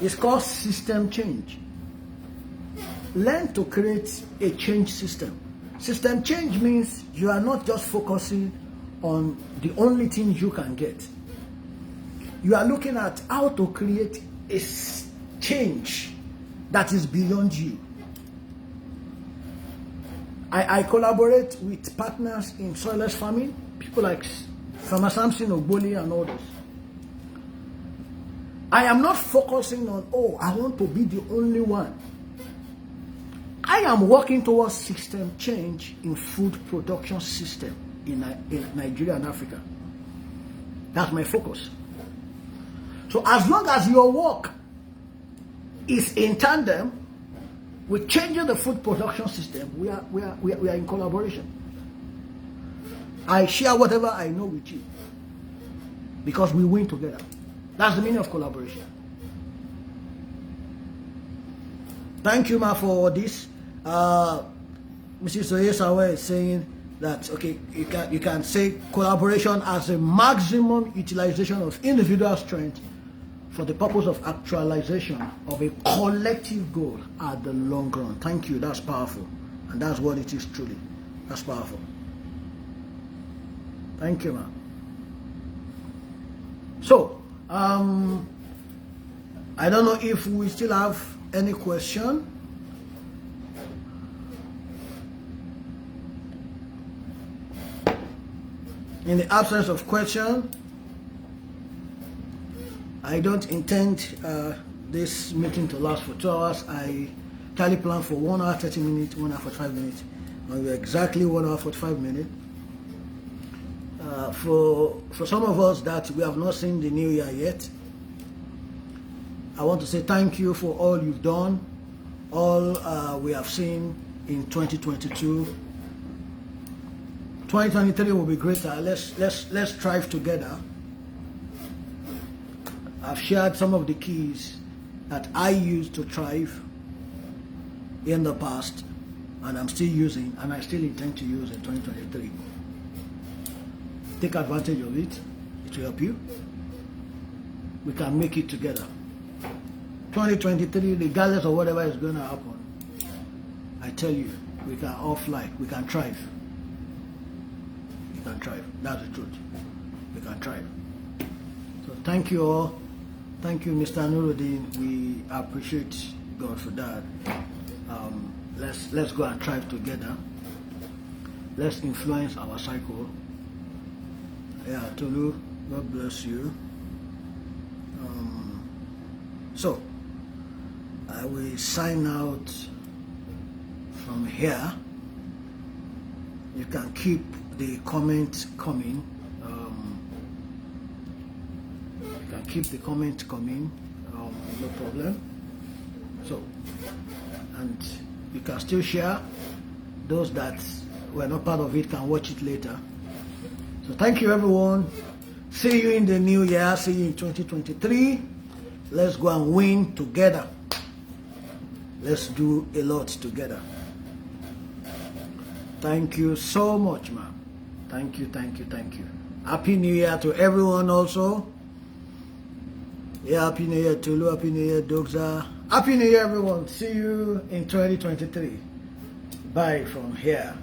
It's called system change. Learn to create a change system. System change means you are not just focusing on the only thing you can get. You are looking at how to create a change that is beyond you. I collaborate with partners in soilless farming, people like Farmer Samson Ogboli and others. I am not focusing on, I want to be the only one. I am working towards system change in food production system in Nigeria and Africa. That's my focus. So as long as your work is in tandem with changing the food production system, we are in collaboration. I share whatever I know with you because we win together. That's the meaning of collaboration. Thank you, Ma, for this. Mrs. Oyesawa is saying that okay, you can say collaboration as a maximum utilization of individual strength for the purpose of actualization of a collective goal at the long run. Thank you. That's powerful, and that's what it is truly. That's powerful. Thank you, ma'am. So, I don't know if we still have any question. In the absence of question, I don't intend this meeting to last for 2 hours. I totally plan for 1 hour 30 minutes, 1 hour 45 minutes, and we're exactly 1 hour 45 minutes. For some of us that we have not seen the new year yet, I want to say thank you for all you've done, all we have seen in 2022. 2023 will be greater. Let's strive together. I've shared some of the keys that I used to thrive in the past, and I'm still using, and I still intend to use in 2023. Take advantage of it. It will help you. We can make it together. 2023, regardless of whatever is going to happen, I tell you, we can all fly. We can thrive. We can thrive. That's the truth. We can thrive. So thank you all. Thank you, Mr. Nuruddin. We appreciate God for that. Let's go and thrive together. Let's influence our cycle. Yeah, Tolu, God bless you. So, I will sign out from here. You can keep the comments coming. You can keep the comments coming. No problem. So, and you can still share. Those that were not part of it can watch it later. So thank you, everyone. See you in the new year. See you in 2023. Let's go and win together. Let's do a lot together. Thank you so much, ma'am. Thank you, thank you, thank you. Happy New Year to everyone also. Yeah, Happy New Year to Lu. Happy New Year, Dogza. Happy New Year, everyone. See you in 2023. Bye from here.